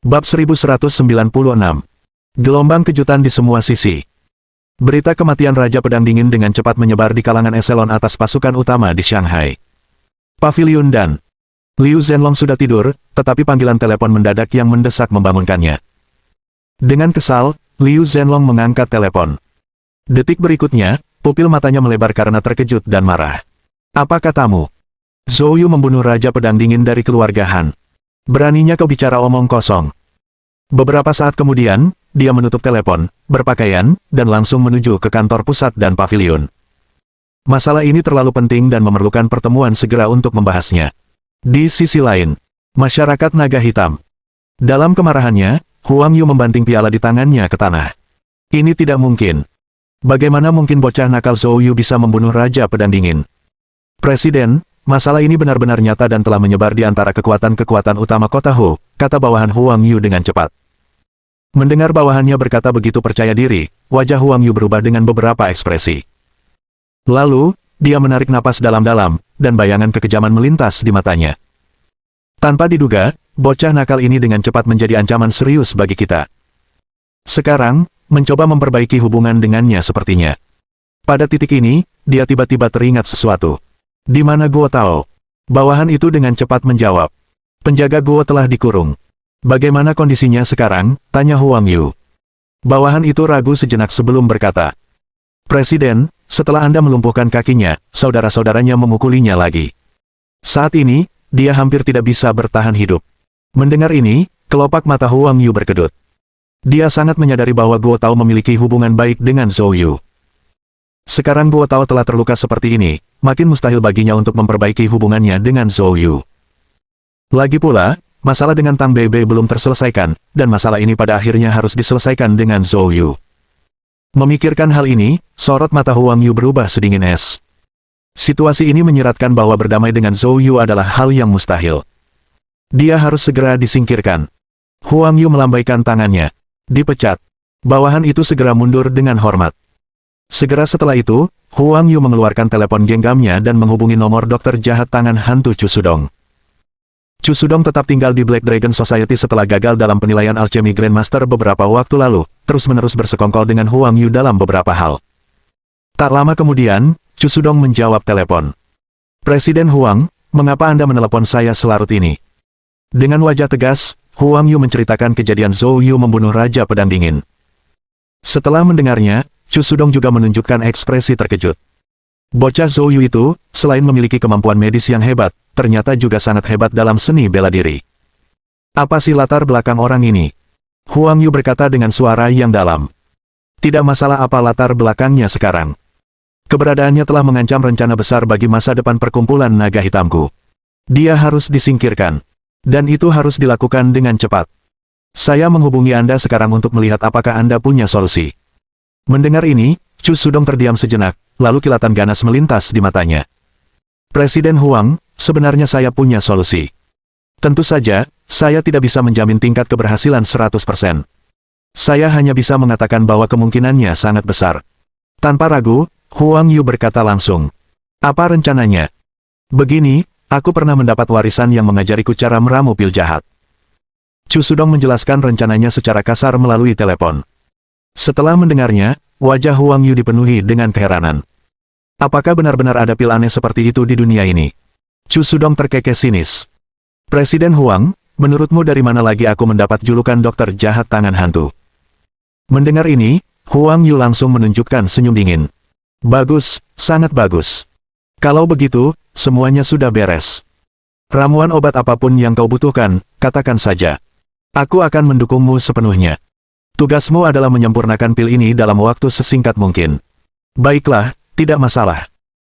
Bab 1196. Gelombang kejutan di semua sisi. Berita kematian Raja Pedang Dingin dengan cepat menyebar di kalangan eselon atas pasukan utama di Shanghai. Pavilion Dan. Liu Zhenlong sudah tidur, tetapi panggilan telepon mendadak yang mendesak membangunkannya. Dengan kesal, Liu Zhenlong mengangkat telepon. Detik berikutnya, pupil matanya melebar karena terkejut dan marah. "Apa katamu? Zhou Yu membunuh Raja Pedang Dingin dari keluarga Han. Beraninya kau bicara omong kosong." Beberapa saat kemudian, dia menutup telepon, berpakaian, dan langsung menuju ke kantor pusat dan pavilion. Masalah ini terlalu penting dan memerlukan pertemuan segera untuk membahasnya. Di sisi lain, masyarakat Naga Hitam. Dalam kemarahannya, Huang Yu membanting piala di tangannya ke tanah. Ini tidak mungkin. Bagaimana mungkin bocah nakal Zhou Yu bisa membunuh Raja Pedang Dingin? Presiden, masalah ini benar-benar nyata dan telah menyebar di antara kekuatan-kekuatan utama kota Hu, kata bawahan Huang Yu dengan cepat. Mendengar bawahannya berkata begitu percaya diri, wajah Huang Yu berubah dengan beberapa ekspresi. Lalu, dia menarik napas dalam-dalam, dan bayangan kekejaman melintas di matanya. Tanpa diduga, bocah nakal ini dengan cepat menjadi ancaman serius bagi kita. Sekarang, mencoba memperbaiki hubungan dengannya sepertinya. Pada titik ini, dia tiba-tiba teringat sesuatu. "Di mana Guo Tao?" Bawahan itu dengan cepat menjawab. "Penjaga Guo telah dikurung." "Bagaimana kondisinya sekarang?" tanya Huang Yu. Bawahan itu ragu sejenak sebelum berkata, "Presiden, setelah Anda melumpuhkan kakinya, saudara-saudaranya memukulinya lagi. Saat ini, dia hampir tidak bisa bertahan hidup." Mendengar ini, kelopak mata Huang Yu berkedut. Dia sangat menyadari bahwa Guo Tao memiliki hubungan baik dengan Zhou Yu. Sekarang Guo Tao telah terluka seperti ini, makin mustahil baginya untuk memperbaiki hubungannya dengan Zhou Yu. Lagi pula, masalah dengan Tang Beibe belum terselesaikan, dan masalah ini pada akhirnya harus diselesaikan dengan Zhou Yu. Memikirkan hal ini, sorot mata Huang Yu berubah sedingin es. Situasi ini menyiratkan bahwa berdamai dengan Zhou Yu adalah hal yang mustahil. Dia harus segera disingkirkan. Huang Yu melambaikan tangannya. Dipecat. Bawahan itu segera mundur dengan hormat. Segera setelah itu, Huang Yu mengeluarkan telepon genggamnya dan menghubungi nomor dokter jahat tangan hantu Chu Sudong. Chu Sudong tetap tinggal di Black Dragon Society setelah gagal dalam penilaian Alchemy Grandmaster beberapa waktu lalu, terus-menerus bersekongkol dengan Huang Yu dalam beberapa hal. Tak lama kemudian, Chu Sudong menjawab telepon. "Presiden Huang, mengapa Anda menelepon saya selarut ini?" Dengan wajah tegas, Huang Yu menceritakan kejadian Zhou Yu membunuh Raja Pedang Dingin. Setelah mendengarnya, Chu Sudong juga menunjukkan ekspresi terkejut. Bocah Zhou Yu itu, selain memiliki kemampuan medis yang hebat, ternyata juga sangat hebat dalam seni bela diri. "Apa sih latar belakang orang ini?" Huang Yu berkata dengan suara yang dalam. "Tidak masalah apa latar belakangnya sekarang. Keberadaannya telah mengancam rencana besar bagi masa depan perkumpulan naga hitamku. Dia harus disingkirkan. Dan itu harus dilakukan dengan cepat. Saya menghubungi Anda sekarang untuk melihat apakah Anda punya solusi." Mendengar ini, Chu Sudong terdiam sejenak, lalu kilatan ganas melintas di matanya. "Presiden Huang, sebenarnya saya punya solusi. Tentu saja, saya tidak bisa menjamin tingkat keberhasilan 100%. Saya hanya bisa mengatakan bahwa kemungkinannya sangat besar." Tanpa ragu, Huang Yu berkata langsung. "Apa rencananya?" "Begini, aku pernah mendapat warisan yang mengajariku cara meramu pil jahat." Chu Sudong menjelaskan rencananya secara kasar melalui telepon. Setelah mendengarnya, wajah Huang Yu dipenuhi dengan keheranan. Apakah benar-benar ada pil aneh seperti itu di dunia ini? Chu Sudong terkekeh sinis. "Presiden Huang, menurutmu dari mana lagi aku mendapat julukan dokter jahat tangan hantu?" Mendengar ini, Huang Yu langsung menunjukkan senyum dingin. "Bagus, sangat bagus. Kalau begitu, semuanya sudah beres. Ramuan obat apapun yang kau butuhkan, katakan saja. Aku akan mendukungmu sepenuhnya. Tugasmu adalah menyempurnakan pil ini dalam waktu sesingkat mungkin." "Baiklah, tidak masalah.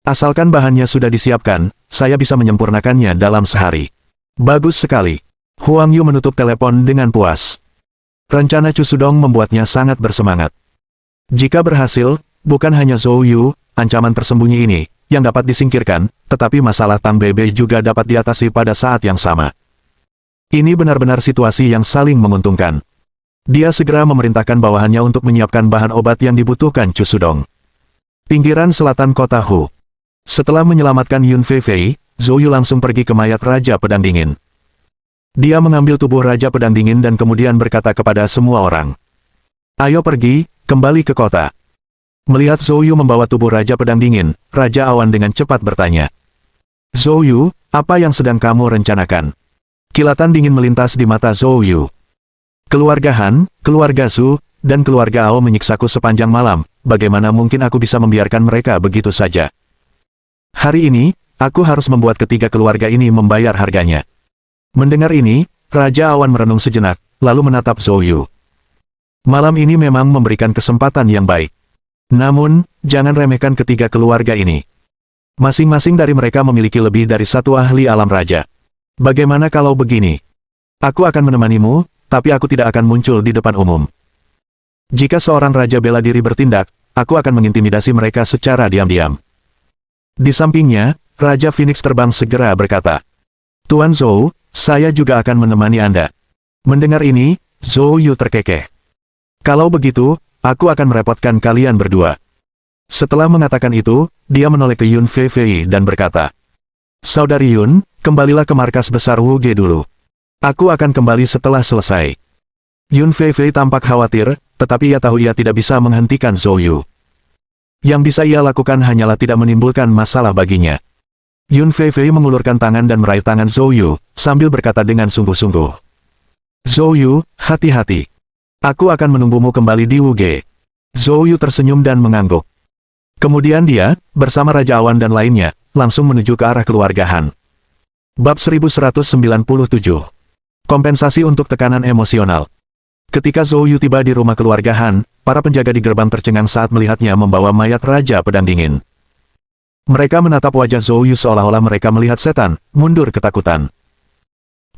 Asalkan bahannya sudah disiapkan, saya bisa menyempurnakannya dalam sehari." "Bagus sekali." Huang Yu menutup telepon dengan puas. Rencana Chu Sudong membuatnya sangat bersemangat. Jika berhasil, bukan hanya Zhou Yu, ancaman tersembunyi ini, yang dapat disingkirkan, tetapi masalah Tang Beibe juga dapat diatasi pada saat yang sama. Ini benar-benar situasi yang saling menguntungkan. Dia segera memerintahkan bawahannya untuk menyiapkan bahan obat yang dibutuhkan Chu Sudong. Pinggiran selatan kota Hu. Setelah menyelamatkan Yun Feifei, Zhou Yu langsung pergi ke mayat Raja Pedang Dingin. Dia mengambil tubuh Raja Pedang Dingin dan kemudian berkata kepada semua orang. Ayo pergi, kembali ke kota. Melihat Zhou Yu membawa tubuh Raja Pedang Dingin, Raja Awan dengan cepat bertanya. Zhou Yu, apa yang sedang kamu rencanakan? Kilatan dingin melintas di mata Zhou Yu. Keluarga Han, keluarga Su, dan keluarga Ao menyiksaku sepanjang malam, bagaimana mungkin aku bisa membiarkan mereka begitu saja? Hari ini, aku harus membuat ketiga keluarga ini membayar harganya. Mendengar ini, Raja Awan merenung sejenak, lalu menatap Zhou Yu. Malam ini memang memberikan kesempatan yang baik. Namun, jangan remehkan ketiga keluarga ini. Masing-masing dari mereka memiliki lebih dari satu ahli alam raja. Bagaimana kalau begini? Aku akan menemanimu, tapi aku tidak akan muncul di depan umum. Jika seorang raja bela diri bertindak, aku akan mengintimidasi mereka secara diam-diam. Di sampingnya, Raja Phoenix terbang segera berkata, Tuan Zhou, saya juga akan menemani Anda. Mendengar ini, Zhou Yu terkekeh. Kalau begitu, aku akan merepotkan kalian berdua. Setelah mengatakan itu, dia menoleh ke Yun Feifei dan berkata, Saudari Yun, kembalilah ke markas besar Wuge dulu. Aku akan kembali setelah selesai. Yun Feifei tampak khawatir, tetapi ia tahu ia tidak bisa menghentikan Zhou Yu. Yang bisa ia lakukan hanyalah tidak menimbulkan masalah baginya. Yun Feifei mengulurkan tangan dan meraih tangan Zhou Yu, sambil berkata dengan sungguh-sungguh. Zhou Yu, hati-hati. Aku akan menunggumu kembali di Wuge. Zhou Yu tersenyum dan mengangguk. Kemudian dia, bersama Raja Awan dan lainnya, langsung menuju ke arah keluarga Han. Bab 1197. Kompensasi untuk tekanan emosional. Ketika Zhou Yu tiba di rumah keluarga Han, para penjaga di gerbang tercengang saat melihatnya membawa mayat Raja Pedang Dingin. Mereka menatap wajah Zhou Yu seolah-olah mereka melihat setan, mundur ketakutan.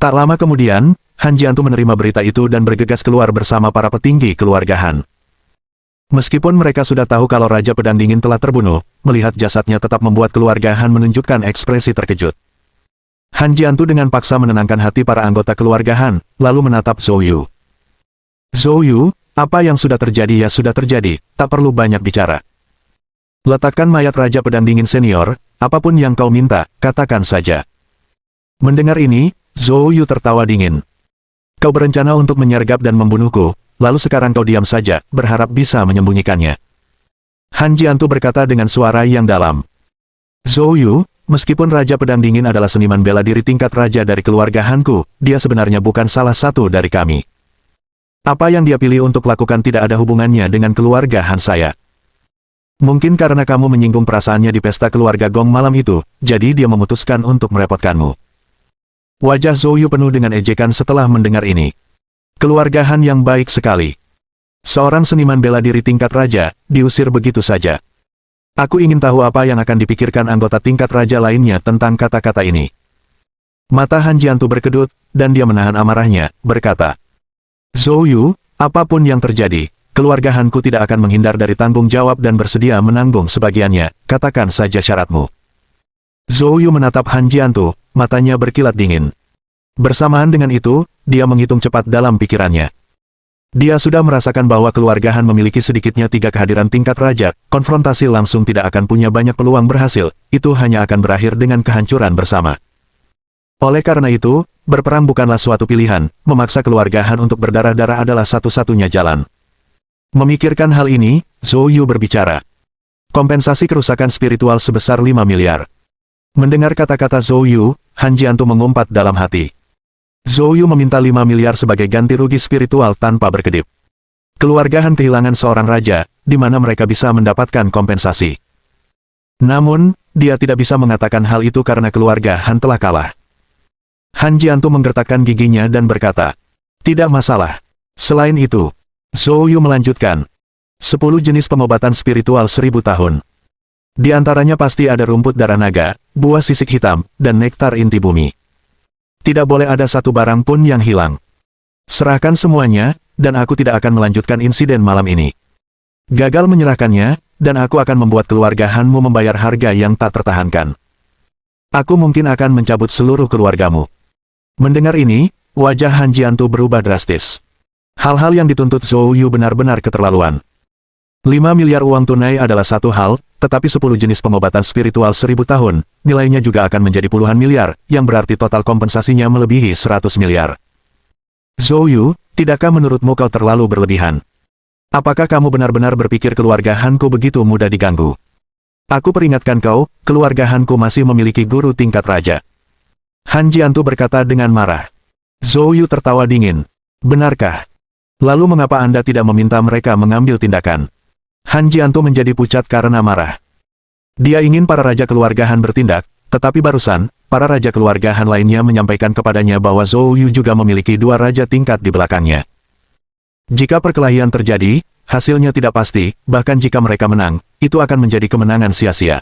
Tak lama kemudian, Han Jiantu menerima berita itu dan bergegas keluar bersama para petinggi keluarga Han. Meskipun mereka sudah tahu kalau Raja Pedang Dingin telah terbunuh, melihat jasadnya tetap membuat keluarga Han menunjukkan ekspresi terkejut. Han Jiantu dengan paksa menenangkan hati para anggota keluarga Han, lalu menatap Zhou Yu. Zhou Yu, apa yang sudah terjadi ya sudah terjadi, tak perlu banyak bicara. Letakkan mayat Raja Pedang Dingin senior, apapun yang kau minta, katakan saja. Mendengar ini, Zhou Yu tertawa dingin. Kau berencana untuk menyergap dan membunuhku, lalu sekarang kau diam saja, berharap bisa menyembunyikannya. Han Jiantu berkata dengan suara yang dalam. Zhou Yu, meskipun Raja Pedang Dingin adalah seniman bela diri tingkat raja dari keluarga Hanku, dia sebenarnya bukan salah satu dari kami. Apa yang dia pilih untuk lakukan tidak ada hubungannya dengan keluarga Han saya. Mungkin karena kamu menyinggung perasaannya di pesta keluarga Gong malam itu, jadi dia memutuskan untuk merepotkanmu. Wajah Zhou Yu penuh dengan ejekan setelah mendengar ini. Keluarga Han yang baik sekali. Seorang seniman bela diri tingkat raja, diusir begitu saja. Aku ingin tahu apa yang akan dipikirkan anggota tingkat raja lainnya tentang kata-kata ini. Mata Han Jiantu berkedut, dan dia menahan amarahnya, berkata, Zhou Yu, apapun yang terjadi, keluarga Hanku tidak akan menghindar dari tanggung jawab dan bersedia menanggung sebagiannya, katakan saja syaratmu. Zhou Yu menatap Han Jiantu, matanya berkilat dingin. Bersamaan dengan itu, dia menghitung cepat dalam pikirannya. Dia sudah merasakan bahwa keluarga Han memiliki sedikitnya 3 kehadiran tingkat raja, konfrontasi langsung tidak akan punya banyak peluang berhasil, itu hanya akan berakhir dengan kehancuran bersama. Oleh karena itu, berperang bukanlah suatu pilihan, memaksa keluarga Han untuk berdarah-darah adalah satu-satunya jalan. Memikirkan hal ini, Zhou Yu berbicara. Kompensasi kerusakan spiritual sebesar 5 miliar. Mendengar kata-kata Zhou Yu, Han Jiantu mengumpat dalam hati. Zhou Yu meminta 5 miliar sebagai ganti rugi spiritual tanpa berkedip. Keluarga Han kehilangan seorang raja, di mana mereka bisa mendapatkan kompensasi. Namun, dia tidak bisa mengatakan hal itu karena keluarga Han telah kalah. Han Jiantu menggertakkan giginya dan berkata, tidak masalah. Selain itu, Zhou Yu melanjutkan, 10 jenis pengobatan spiritual 1000 tahun. Di antaranya pasti ada rumput darah naga, buah sisik hitam, dan nektar inti bumi. Tidak boleh ada satu barang pun yang hilang. Serahkan semuanya, dan aku tidak akan melanjutkan insiden malam ini. Gagal menyerahkannya, dan aku akan membuat keluarga Hanmu membayar harga yang tak tertahankan. Aku mungkin akan mencabut seluruh keluargamu. Mendengar ini, wajah Han Jiantu berubah drastis. Hal-hal yang dituntut Zhou Yu benar-benar keterlaluan. 5 miliar uang tunai adalah satu hal, tetapi 10 jenis pengobatan spiritual 1000 tahun, nilainya juga akan menjadi puluhan miliar, yang berarti total kompensasinya melebihi 100 miliar. Zhou Yu, tidakkah menurutmu kau terlalu berlebihan? Apakah kamu benar-benar berpikir keluarga Hanku begitu mudah diganggu? Aku peringatkan kau, keluarga Hanku masih memiliki guru tingkat raja. Han Jiantu berkata dengan marah. Zhou Yu tertawa dingin. Benarkah? Lalu mengapa Anda tidak meminta mereka mengambil tindakan? Han Jiantu menjadi pucat karena marah. Dia ingin para raja keluarga Han bertindak, tetapi barusan, para raja keluarga Han lainnya menyampaikan kepadanya bahwa Zhou Yu juga memiliki dua raja tingkat di belakangnya. Jika perkelahian terjadi, hasilnya tidak pasti, bahkan jika mereka menang, itu akan menjadi kemenangan sia-sia.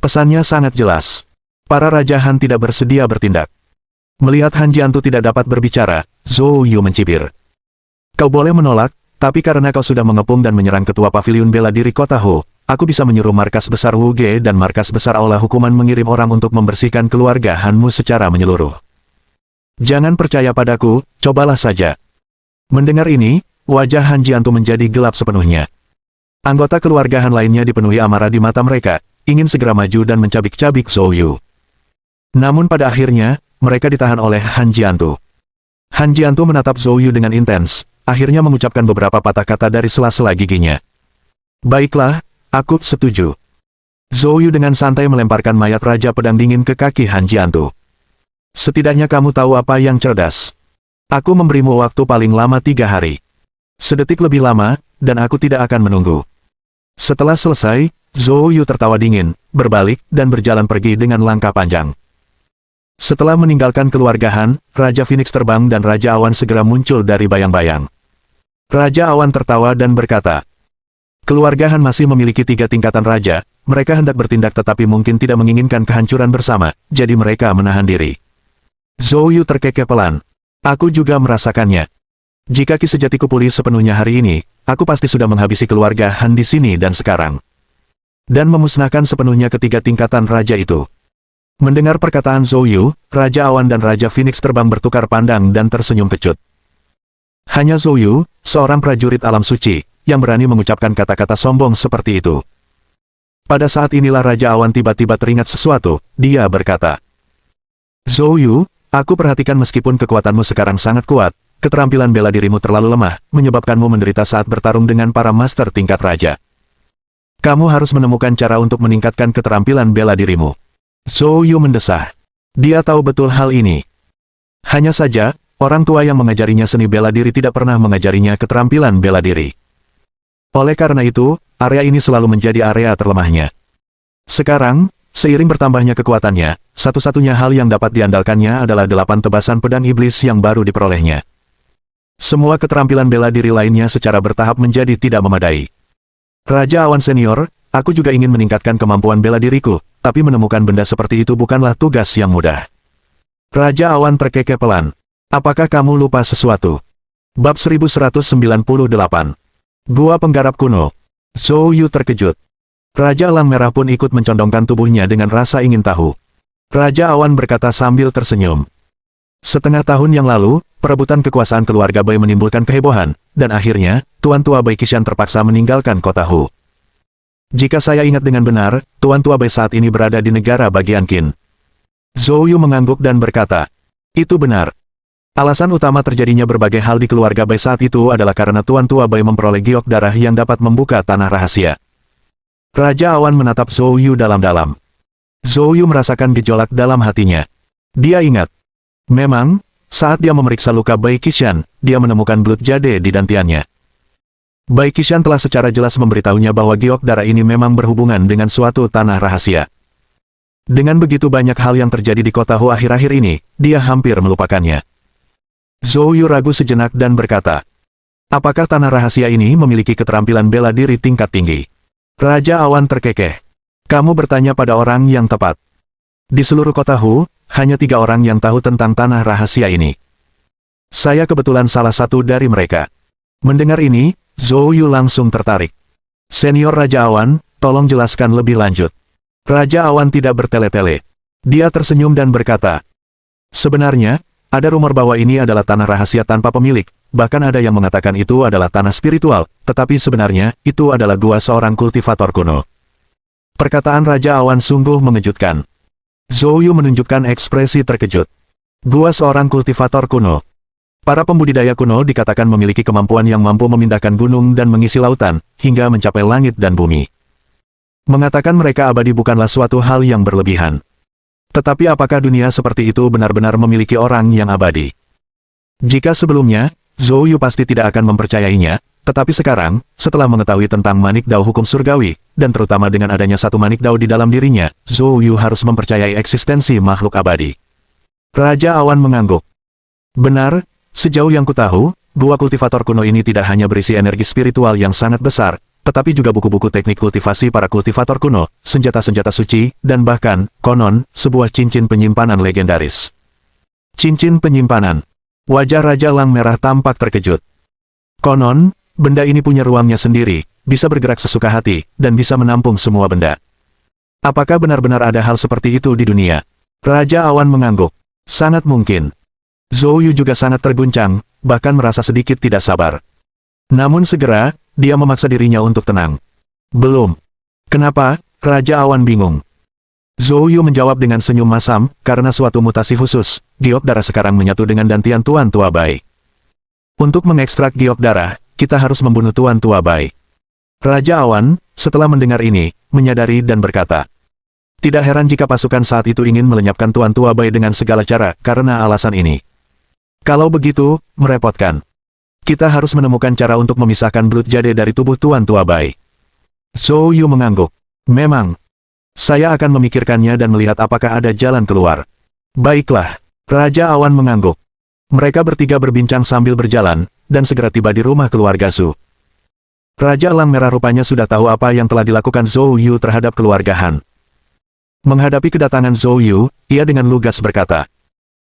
Pesannya sangat jelas. Para raja Han tidak bersedia bertindak. Melihat Han Jiantu tidak dapat berbicara, Zhou Yu mencibir. Kau boleh menolak, tapi karena kau sudah mengepung dan menyerang ketua paviliun bela diri kota Hu, aku bisa menyuruh markas besar Wu Ge dan markas besar Aula Hukuman mengirim orang untuk membersihkan keluarga Hanmu secara menyeluruh. Jangan percaya padaku, cobalah saja. Mendengar ini, wajah Han Jiantu menjadi gelap sepenuhnya. Anggota keluarga Han lainnya dipenuhi amarah di mata mereka, ingin segera maju dan mencabik-cabik Zhou Yu. Namun pada akhirnya, mereka ditahan oleh Han Jiantu. Han Jiantu menatap Zhou Yu dengan intens, akhirnya mengucapkan beberapa patah kata dari sela-sela giginya. Baiklah, aku setuju. Zhou Yu dengan santai melemparkan mayat Raja Pedang Dingin ke kaki Han Jiantu. Setidaknya kamu tahu apa yang cerdas. Aku memberimu waktu paling lama 3 hari. Sedetik lebih lama, dan aku tidak akan menunggu. Setelah selesai, Zhou Yu tertawa dingin, berbalik, dan berjalan pergi dengan langkah panjang. Setelah meninggalkan keluarga Han, Raja Phoenix terbang dan Raja Awan segera muncul dari bayang-bayang. Raja Awan tertawa dan berkata, keluarga Han masih memiliki 3 tingkatan raja, mereka hendak bertindak tetapi mungkin tidak menginginkan kehancuran bersama, jadi mereka menahan diri. Zhou Yu terkekeh pelan. Aku juga merasakannya. Jika ki sejatiku pulih sepenuhnya hari ini, aku pasti sudah menghabisi keluarga Han di sini dan sekarang. Dan memusnahkan sepenuhnya ketiga tingkatan raja itu. Mendengar perkataan Zhou Yu, Raja Awan dan Raja Phoenix terbang bertukar pandang dan tersenyum kecut. Hanya Zhou Yu, seorang prajurit alam suci, yang berani mengucapkan kata-kata sombong seperti itu. Pada saat inilah Raja Awan tiba-tiba teringat sesuatu, dia berkata, Zhou Yu, aku perhatikan meskipun kekuatanmu sekarang sangat kuat, keterampilan bela dirimu terlalu lemah, menyebabkanmu menderita saat bertarung dengan para master tingkat raja. Kamu harus menemukan cara untuk meningkatkan keterampilan bela dirimu. Zhou Yu mendesah. Dia tahu betul hal ini. Hanya saja, orang tua yang mengajarinya seni bela diri tidak pernah mengajarinya keterampilan bela diri. Oleh karena itu, area ini selalu menjadi area terlemahnya. Sekarang, seiring bertambahnya kekuatannya, satu-satunya hal yang dapat diandalkannya adalah 8 tebasan pedang iblis yang baru diperolehnya. Semua keterampilan bela diri lainnya secara bertahap menjadi tidak memadai. Raja Awan Senior, aku juga ingin meningkatkan kemampuan bela diriku, tapi menemukan benda seperti itu bukanlah tugas yang mudah. Raja Awan terkekeh pelan. Apakah kamu lupa sesuatu? Bab 1198. Gua Penggarap Kuno. Zhou Yu terkejut. Raja Elang Merah pun ikut mencondongkan tubuhnya dengan rasa ingin tahu. Raja Awan berkata sambil tersenyum. Setengah tahun yang lalu, perebutan kekuasaan keluarga Bai menimbulkan kehebohan, dan akhirnya, Tuan Tua Bai Qishan terpaksa meninggalkan kota Hu. Jika saya ingat dengan benar, Tuan Tua Bai saat ini berada di negara bagian Qin. Zhou Yu mengangguk dan berkata, itu benar. Alasan utama terjadinya berbagai hal di keluarga Bai saat itu adalah karena Tuan Tua Bai memperoleh giok darah yang dapat membuka tanah rahasia. Raja Awan menatap Zhou Yu dalam-dalam. Zhou Yu merasakan gejolak dalam hatinya. Dia ingat. Memang, saat dia memeriksa luka Bai Qishan, dia menemukan belut jade di dantiannya. Bai Qishan telah secara jelas memberitahunya bahwa giok darah ini memang berhubungan dengan suatu tanah rahasia. Dengan begitu banyak hal yang terjadi di kota Hu akhir-akhir ini, dia hampir melupakannya. Zhou Yu ragu sejenak dan berkata, apakah tanah rahasia ini memiliki keterampilan bela diri tingkat tinggi? Raja Awan terkekeh. Kamu bertanya pada orang yang tepat. Di seluruh kota Hu, hanya 3 orang yang tahu tentang tanah rahasia ini. Saya kebetulan salah satu dari mereka. Mendengar ini, Zhou Yu langsung tertarik. Senior Raja Awan, tolong jelaskan lebih lanjut. Raja Awan tidak bertele-tele. Dia tersenyum dan berkata, sebenarnya, ada rumor bahwa ini adalah tanah rahasia tanpa pemilik, bahkan ada yang mengatakan itu adalah tanah spiritual, tetapi sebenarnya, itu adalah gua seorang kultivator kuno. Perkataan Raja Awan sungguh mengejutkan. Zhou Yu menunjukkan ekspresi terkejut. Gua seorang kultivator kuno. Para pembudidaya kuno dikatakan memiliki kemampuan yang mampu memindahkan gunung dan mengisi lautan, hingga mencapai langit dan bumi. Mengatakan mereka abadi bukanlah suatu hal yang berlebihan. Tetapi apakah dunia seperti itu benar-benar memiliki orang yang abadi? Jika sebelumnya, Zhou Yu pasti tidak akan mempercayainya, tetapi sekarang, setelah mengetahui tentang manik dao hukum surgawi, dan terutama dengan adanya satu manik dao di dalam dirinya, Zhou Yu harus mempercayai eksistensi makhluk abadi. Raja Awan mengangguk. Benar, sejauh yang kutahu, gua kultivator kuno ini tidak hanya berisi energi spiritual yang sangat besar, tetapi juga buku-buku teknik kultivasi para kultivator kuno, senjata-senjata suci, dan bahkan, konon, sebuah cincin penyimpanan legendaris. Cincin penyimpanan. Wajah Raja Lang Merah tampak terkejut. Konon, benda ini punya ruangnya sendiri, bisa bergerak sesuka hati, dan bisa menampung semua benda. Apakah benar-benar ada hal seperti itu di dunia? Raja Awan mengangguk. Sangat mungkin. Zhou Yu juga sangat terguncang, bahkan merasa sedikit tidak sabar. Namun segera, dia memaksa dirinya untuk tenang. Belum. Kenapa? Raja Awan bingung. Zhou Yu menjawab dengan senyum masam, karena suatu mutasi khusus, giok darah sekarang menyatu dengan dantian Tuan Tua Bai. Untuk mengekstrak giok darah, kita harus membunuh Tuan Tua Bai. Raja Awan, setelah mendengar ini, menyadari dan berkata, tidak heran jika pasukan saat itu ingin melenyapkan Tuan Tua Bai dengan segala cara, karena alasan ini. Kalau begitu, merepotkan. Kita harus menemukan cara untuk memisahkan belut jade dari tubuh Tuan Tua Bai. Zhou Yu mengangguk. Memang. Saya akan memikirkannya dan melihat apakah ada jalan keluar. Baiklah. Raja Awan mengangguk. Mereka bertiga berbincang sambil berjalan, dan segera tiba di rumah keluarga Zhu. Raja Lang Merah rupanya sudah tahu apa yang telah dilakukan Zhou Yu terhadap keluarga Han. Menghadapi kedatangan Zhou Yu, ia dengan lugas berkata,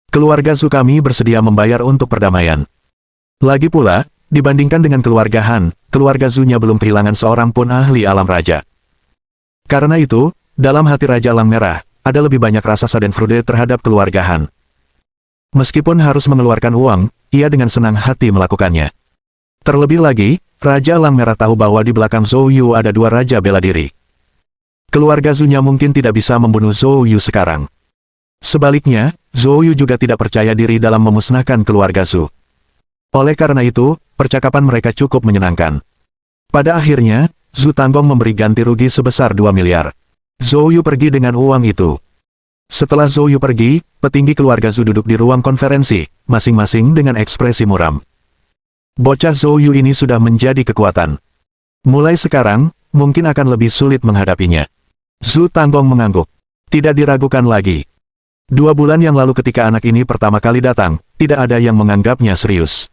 keluarga Zhu kami bersedia membayar untuk perdamaian. Lagi pula, dibandingkan dengan keluarga Han, keluarga Zhu-nya belum kehilangan seorang pun ahli alam raja. Karena itu, dalam hati Raja Lang Merah, ada lebih banyak rasa schadenfreude terhadap keluarga Han. Meskipun harus mengeluarkan uang, ia dengan senang hati melakukannya. Terlebih lagi, Raja Lang Merah tahu bahwa di belakang Zhou Yu ada dua raja bela diri. Keluarga Zhu-nya mungkin tidak bisa membunuh Zhou Yu sekarang. Sebaliknya, Zhou Yu juga tidak percaya diri dalam memusnahkan keluarga Zhu. Oleh karena itu, percakapan mereka cukup menyenangkan. Pada akhirnya, Zhu Tanggong memberi ganti rugi sebesar 2 miliar. Zhou Yu pergi dengan uang itu. Setelah Zhou Yu pergi, petinggi keluarga Zhu duduk di ruang konferensi, masing-masing dengan ekspresi muram. Bocah Zhou Yu ini sudah menjadi kekuatan. Mulai sekarang, mungkin akan lebih sulit menghadapinya. Zhu Tanggong mengangguk. Tidak diragukan lagi. 2 bulan yang lalu ketika anak ini pertama kali datang, tidak ada yang menganggapnya serius.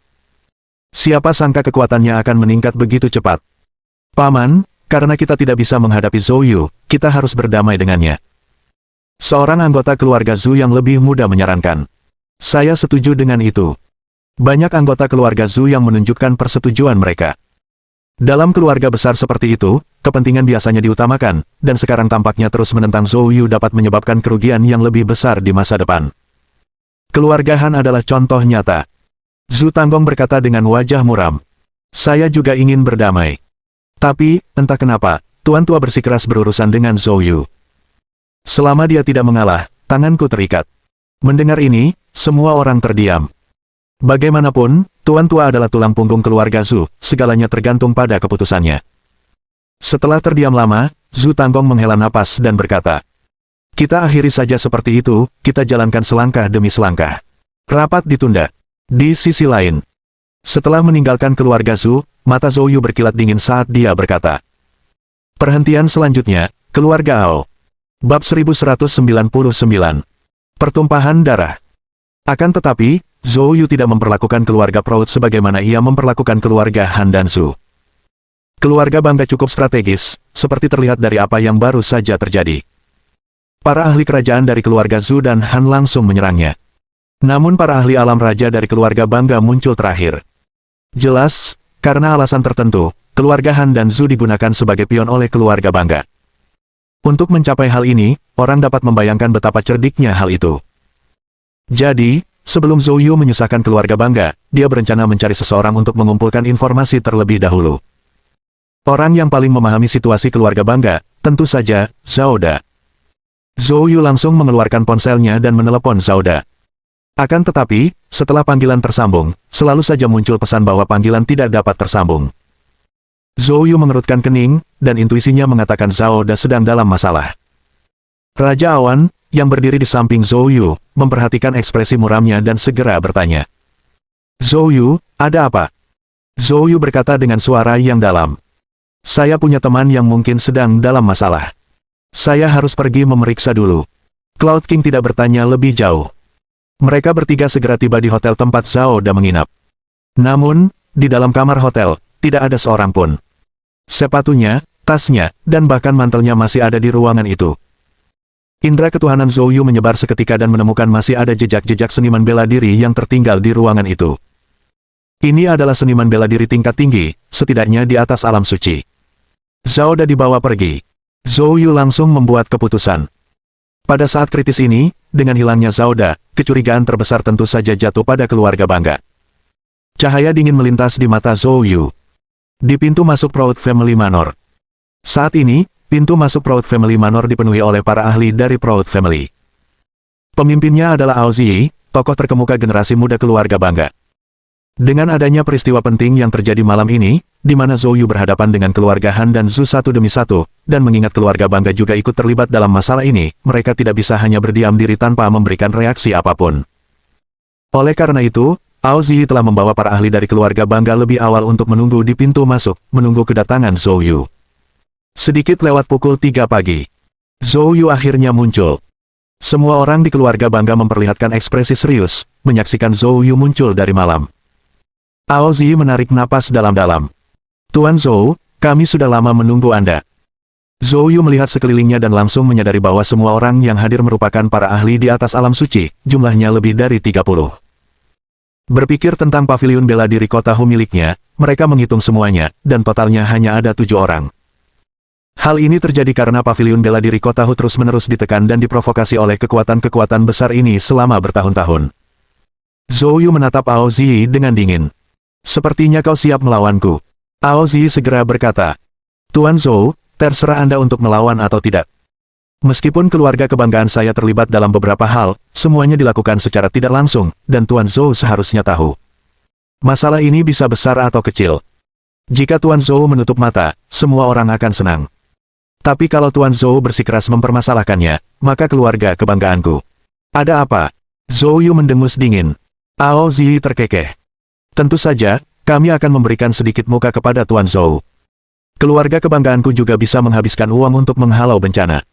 Siapa sangka kekuatannya akan meningkat begitu cepat. Paman, karena kita tidak bisa menghadapi Zhou Yu, kita harus berdamai dengannya. Seorang anggota keluarga Zhu yang lebih muda menyarankan. Saya setuju dengan itu. Banyak anggota keluarga Zhu yang menunjukkan persetujuan mereka. Dalam keluarga besar seperti itu, kepentingan biasanya diutamakan, dan sekarang tampaknya terus menentang Zhou Yu dapat menyebabkan kerugian yang lebih besar di masa depan. Keluarga Han adalah contoh nyata. Zhu Tanggong berkata dengan wajah muram. Saya juga ingin berdamai. Tapi, entah kenapa, Tuan Tua bersikeras berurusan dengan Zhou Yu. Selama dia tidak mengalah, tanganku terikat. Mendengar ini, semua orang terdiam. Bagaimanapun, Tuan Tua adalah tulang punggung keluarga Zhu, segalanya tergantung pada keputusannya. Setelah terdiam lama, Zhu Tanggong menghela napas dan berkata, kita akhiri saja seperti itu, kita jalankan selangkah demi selangkah. Rapat ditunda. Di sisi lain, setelah meninggalkan keluarga Zhu, mata Zhou Yu berkilat dingin saat dia berkata. Perhentian selanjutnya, keluarga Ao. Bab 1199. Pertumpahan darah. Akan tetapi, Zhou Yu tidak memperlakukan keluarga Proud sebagaimana ia memperlakukan keluarga Han dan Zhu. Keluarga bangga cukup strategis, seperti terlihat dari apa yang baru saja terjadi. Para ahli kerajaan dari keluarga Zhu dan Han langsung menyerangnya. Namun para ahli alam raja dari keluarga bangga muncul terakhir. Jelas, karena alasan tertentu, keluarga Han dan Zhu digunakan sebagai pion oleh keluarga bangga. Untuk mencapai hal ini, orang dapat membayangkan betapa cerdiknya hal itu. Jadi, sebelum Zhou Yu menyusahkan keluarga bangga, dia berencana mencari seseorang untuk mengumpulkan informasi terlebih dahulu. Orang yang paling memahami situasi keluarga bangga, tentu saja, Zhao Da. Zhou Yu langsung mengeluarkan ponselnya dan menelepon Zhao Da. Akan tetapi, setelah panggilan tersambung, selalu saja muncul pesan bahwa panggilan tidak dapat tersambung. Zhou Yu mengerutkan kening, dan intuisinya mengatakan Zhao Da sedang dalam masalah. Raja Awan, yang berdiri di samping Zhou Yu, memperhatikan ekspresi muramnya dan segera bertanya. Zhou Yu, ada apa? Zhou Yu berkata dengan suara yang dalam. Saya punya teman yang mungkin sedang dalam masalah. Saya harus pergi memeriksa dulu. Cloud King tidak bertanya lebih jauh. Mereka bertiga segera tiba di hotel tempat Zhao Da menginap. Namun, di dalam kamar hotel, tidak ada seorang pun. Sepatunya, tasnya, dan bahkan mantelnya masih ada di ruangan itu. Indra ketuhanan Zhou Yu menyebar seketika dan menemukan masih ada jejak-jejak seniman bela diri yang tertinggal di ruangan itu. Ini adalah seniman bela diri tingkat tinggi, setidaknya di atas alam suci. Zhao Da dibawa pergi. Zhou Yu langsung membuat keputusan. Pada saat kritis ini, dengan hilangnya Zhao Da, kecurigaan terbesar tentu saja jatuh pada keluarga Bangga. Cahaya dingin melintas di mata Zhou Yu. Di pintu masuk Proud Family Manor. Saat ini, pintu masuk Proud Family Manor dipenuhi oleh para ahli dari Proud Family. Pemimpinnya adalah Ao Ziyi, tokoh terkemuka generasi muda keluarga Bangga. Dengan adanya peristiwa penting yang terjadi malam ini, di mana Zhou Yu berhadapan dengan keluarga Han dan Zhu satu demi satu, dan mengingat keluarga Bangga juga ikut terlibat dalam masalah ini, mereka tidak bisa hanya berdiam diri tanpa memberikan reaksi apapun. Oleh karena itu, Ao Ziyi telah membawa para ahli dari keluarga Bangga lebih awal untuk menunggu di pintu masuk, menunggu kedatangan Zhou Yu. Sedikit lewat pukul 3 pagi, Zhou Yu akhirnya muncul. Semua orang di keluarga Bangga memperlihatkan ekspresi serius, menyaksikan Zhou Yu muncul dari malam. Ao Ziyi menarik napas dalam-dalam. Tuan Zhou, kami sudah lama menunggu Anda. Zhou Yu melihat sekelilingnya dan langsung menyadari bahwa semua orang yang hadir merupakan para ahli di atas alam suci, jumlahnya lebih dari 30. Berpikir tentang paviliun bela diri kota Hu miliknya, mereka menghitung semuanya, dan totalnya hanya ada 7 orang. Hal ini terjadi karena paviliun bela diri kota Hu terus-menerus ditekan dan diprovokasi oleh kekuatan-kekuatan besar ini selama bertahun-tahun. Zhou Yu menatap Ao Ziyi dengan dingin. Sepertinya kau siap melawanku. Ao Ziyi segera berkata. Tuan Zhou, terserah Anda untuk melawan atau tidak. Meskipun keluarga kebanggaan saya terlibat dalam beberapa hal, semuanya dilakukan secara tidak langsung, dan Tuan Zhou seharusnya tahu. Masalah ini bisa besar atau kecil. Jika Tuan Zhou menutup mata, semua orang akan senang. Tapi kalau Tuan Zhou bersikeras mempermasalahkannya, maka keluarga kebanggaanku. Ada apa? Zhou Yu mendengus dingin. Ao Ziyi terkekeh. Tentu saja, kami akan memberikan sedikit muka kepada Tuan Zhou. Keluarga kebanggaanku juga bisa menghabiskan uang untuk menghalau bencana.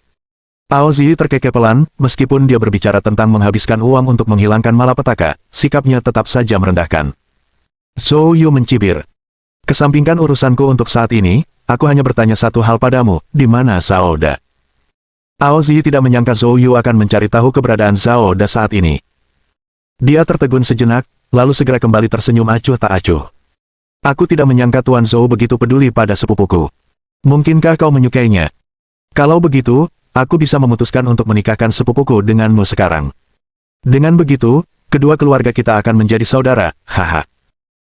Ao Ziyi terkekeh pelan, meskipun dia berbicara tentang menghabiskan uang untuk menghilangkan malapetaka, sikapnya tetap saja merendahkan. Zhou Yu mencibir. Kesampingkan urusanku untuk saat ini, aku hanya bertanya satu hal padamu, di mana Zhao Da? Ao Ziyi tidak menyangka Zhou Yu akan mencari tahu keberadaan Zhao Da saat ini. Dia tertegun sejenak, lalu segera kembali tersenyum acuh tak acuh. Aku tidak menyangka Tuan Zhou begitu peduli pada sepupuku. Mungkinkah kau menyukainya? Kalau begitu, aku bisa memutuskan untuk menikahkan sepupuku denganmu sekarang. Dengan begitu, kedua keluarga kita akan menjadi saudara, haha.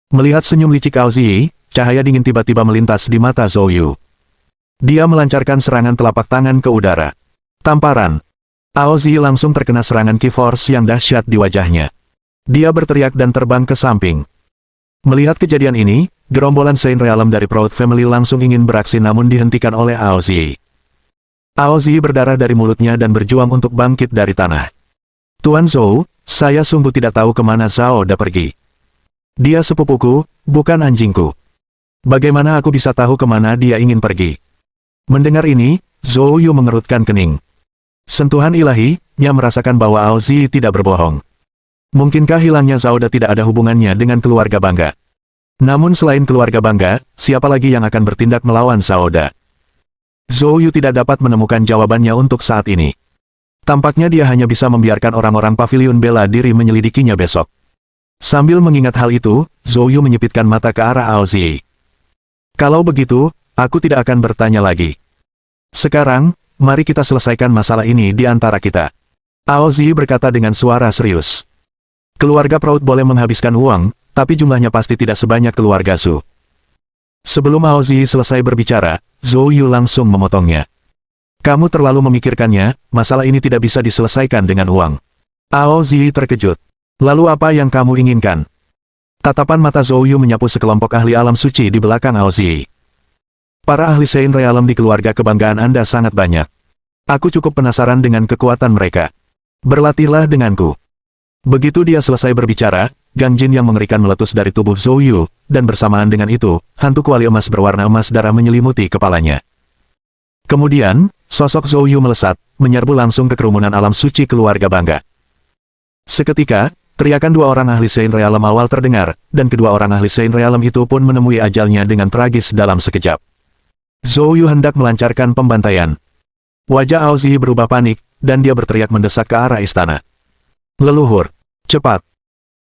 Melihat senyum licik Ao Ziyi, cahaya dingin tiba-tiba melintas di mata Zhou Yu. Dia melancarkan serangan telapak tangan ke udara. Tamparan. Ao Ziyi langsung terkena serangan Ki Force yang dahsyat di wajahnya. Dia berteriak dan terbang ke samping. Melihat kejadian ini, gerombolan Saint Realm dari Proud Family langsung ingin beraksi namun dihentikan oleh Ao Ziyi. Ao Ziyi berdarah dari mulutnya dan berjuang untuk bangkit dari tanah. Tuan Zhou, saya sungguh tidak tahu kemana Zhao Da pergi. Dia sepupuku, bukan anjingku. Bagaimana aku bisa tahu kemana dia ingin pergi? Mendengar ini, Zhou Yu mengerutkan kening. Sentuhan ilahi, yang merasakan bahwa Ao Ziyi tidak berbohong. Mungkinkah hilangnya Zhao Da tidak ada hubungannya dengan keluarga Bangga? Namun selain keluarga Bangga, siapa lagi yang akan bertindak melawan Zhao Da? Zhou Yu tidak dapat menemukan jawabannya untuk saat ini. Tampaknya dia hanya bisa membiarkan orang-orang paviliun bela diri menyelidikinya besok. Sambil mengingat hal itu, Zhou Yu menyipitkan mata ke arah Ao Ziyi. Kalau begitu, aku tidak akan bertanya lagi. Sekarang, mari kita selesaikan masalah ini di antara kita. Ao Ziyi berkata dengan suara serius. Keluarga Proud boleh menghabiskan uang, tapi jumlahnya pasti tidak sebanyak keluarga Zhu. Sebelum Ao Ziyi selesai berbicara, Zhou Yu langsung memotongnya. Kamu terlalu memikirkannya, masalah ini tidak bisa diselesaikan dengan uang. Ao Ziyi terkejut. Lalu apa yang kamu inginkan? Tatapan mata Zhou Yu menyapu sekelompok ahli alam suci di belakang Ao Ziyi. Para ahli Sein Realm di keluarga kebanggaan Anda sangat banyak. Aku cukup penasaran dengan kekuatan mereka. Berlatihlah denganku. Begitu dia selesai berbicara, Gang Jin yang mengerikan meletus dari tubuh Zhou Yu, dan bersamaan dengan itu, hantu kuali emas berwarna emas darah menyelimuti kepalanya. Kemudian, sosok Zhou Yu melesat, menyerbu langsung ke kerumunan alam suci keluarga bangga. Seketika, teriakan dua orang ahli Sein Realm awal terdengar, dan kedua orang ahli Sein Realm itu pun menemui ajalnya dengan tragis dalam sekejap. Zhou Yu hendak melancarkan pembantaian. Wajah Ao Ziyi berubah panik, dan dia berteriak mendesak ke arah istana. Leluhur, cepat.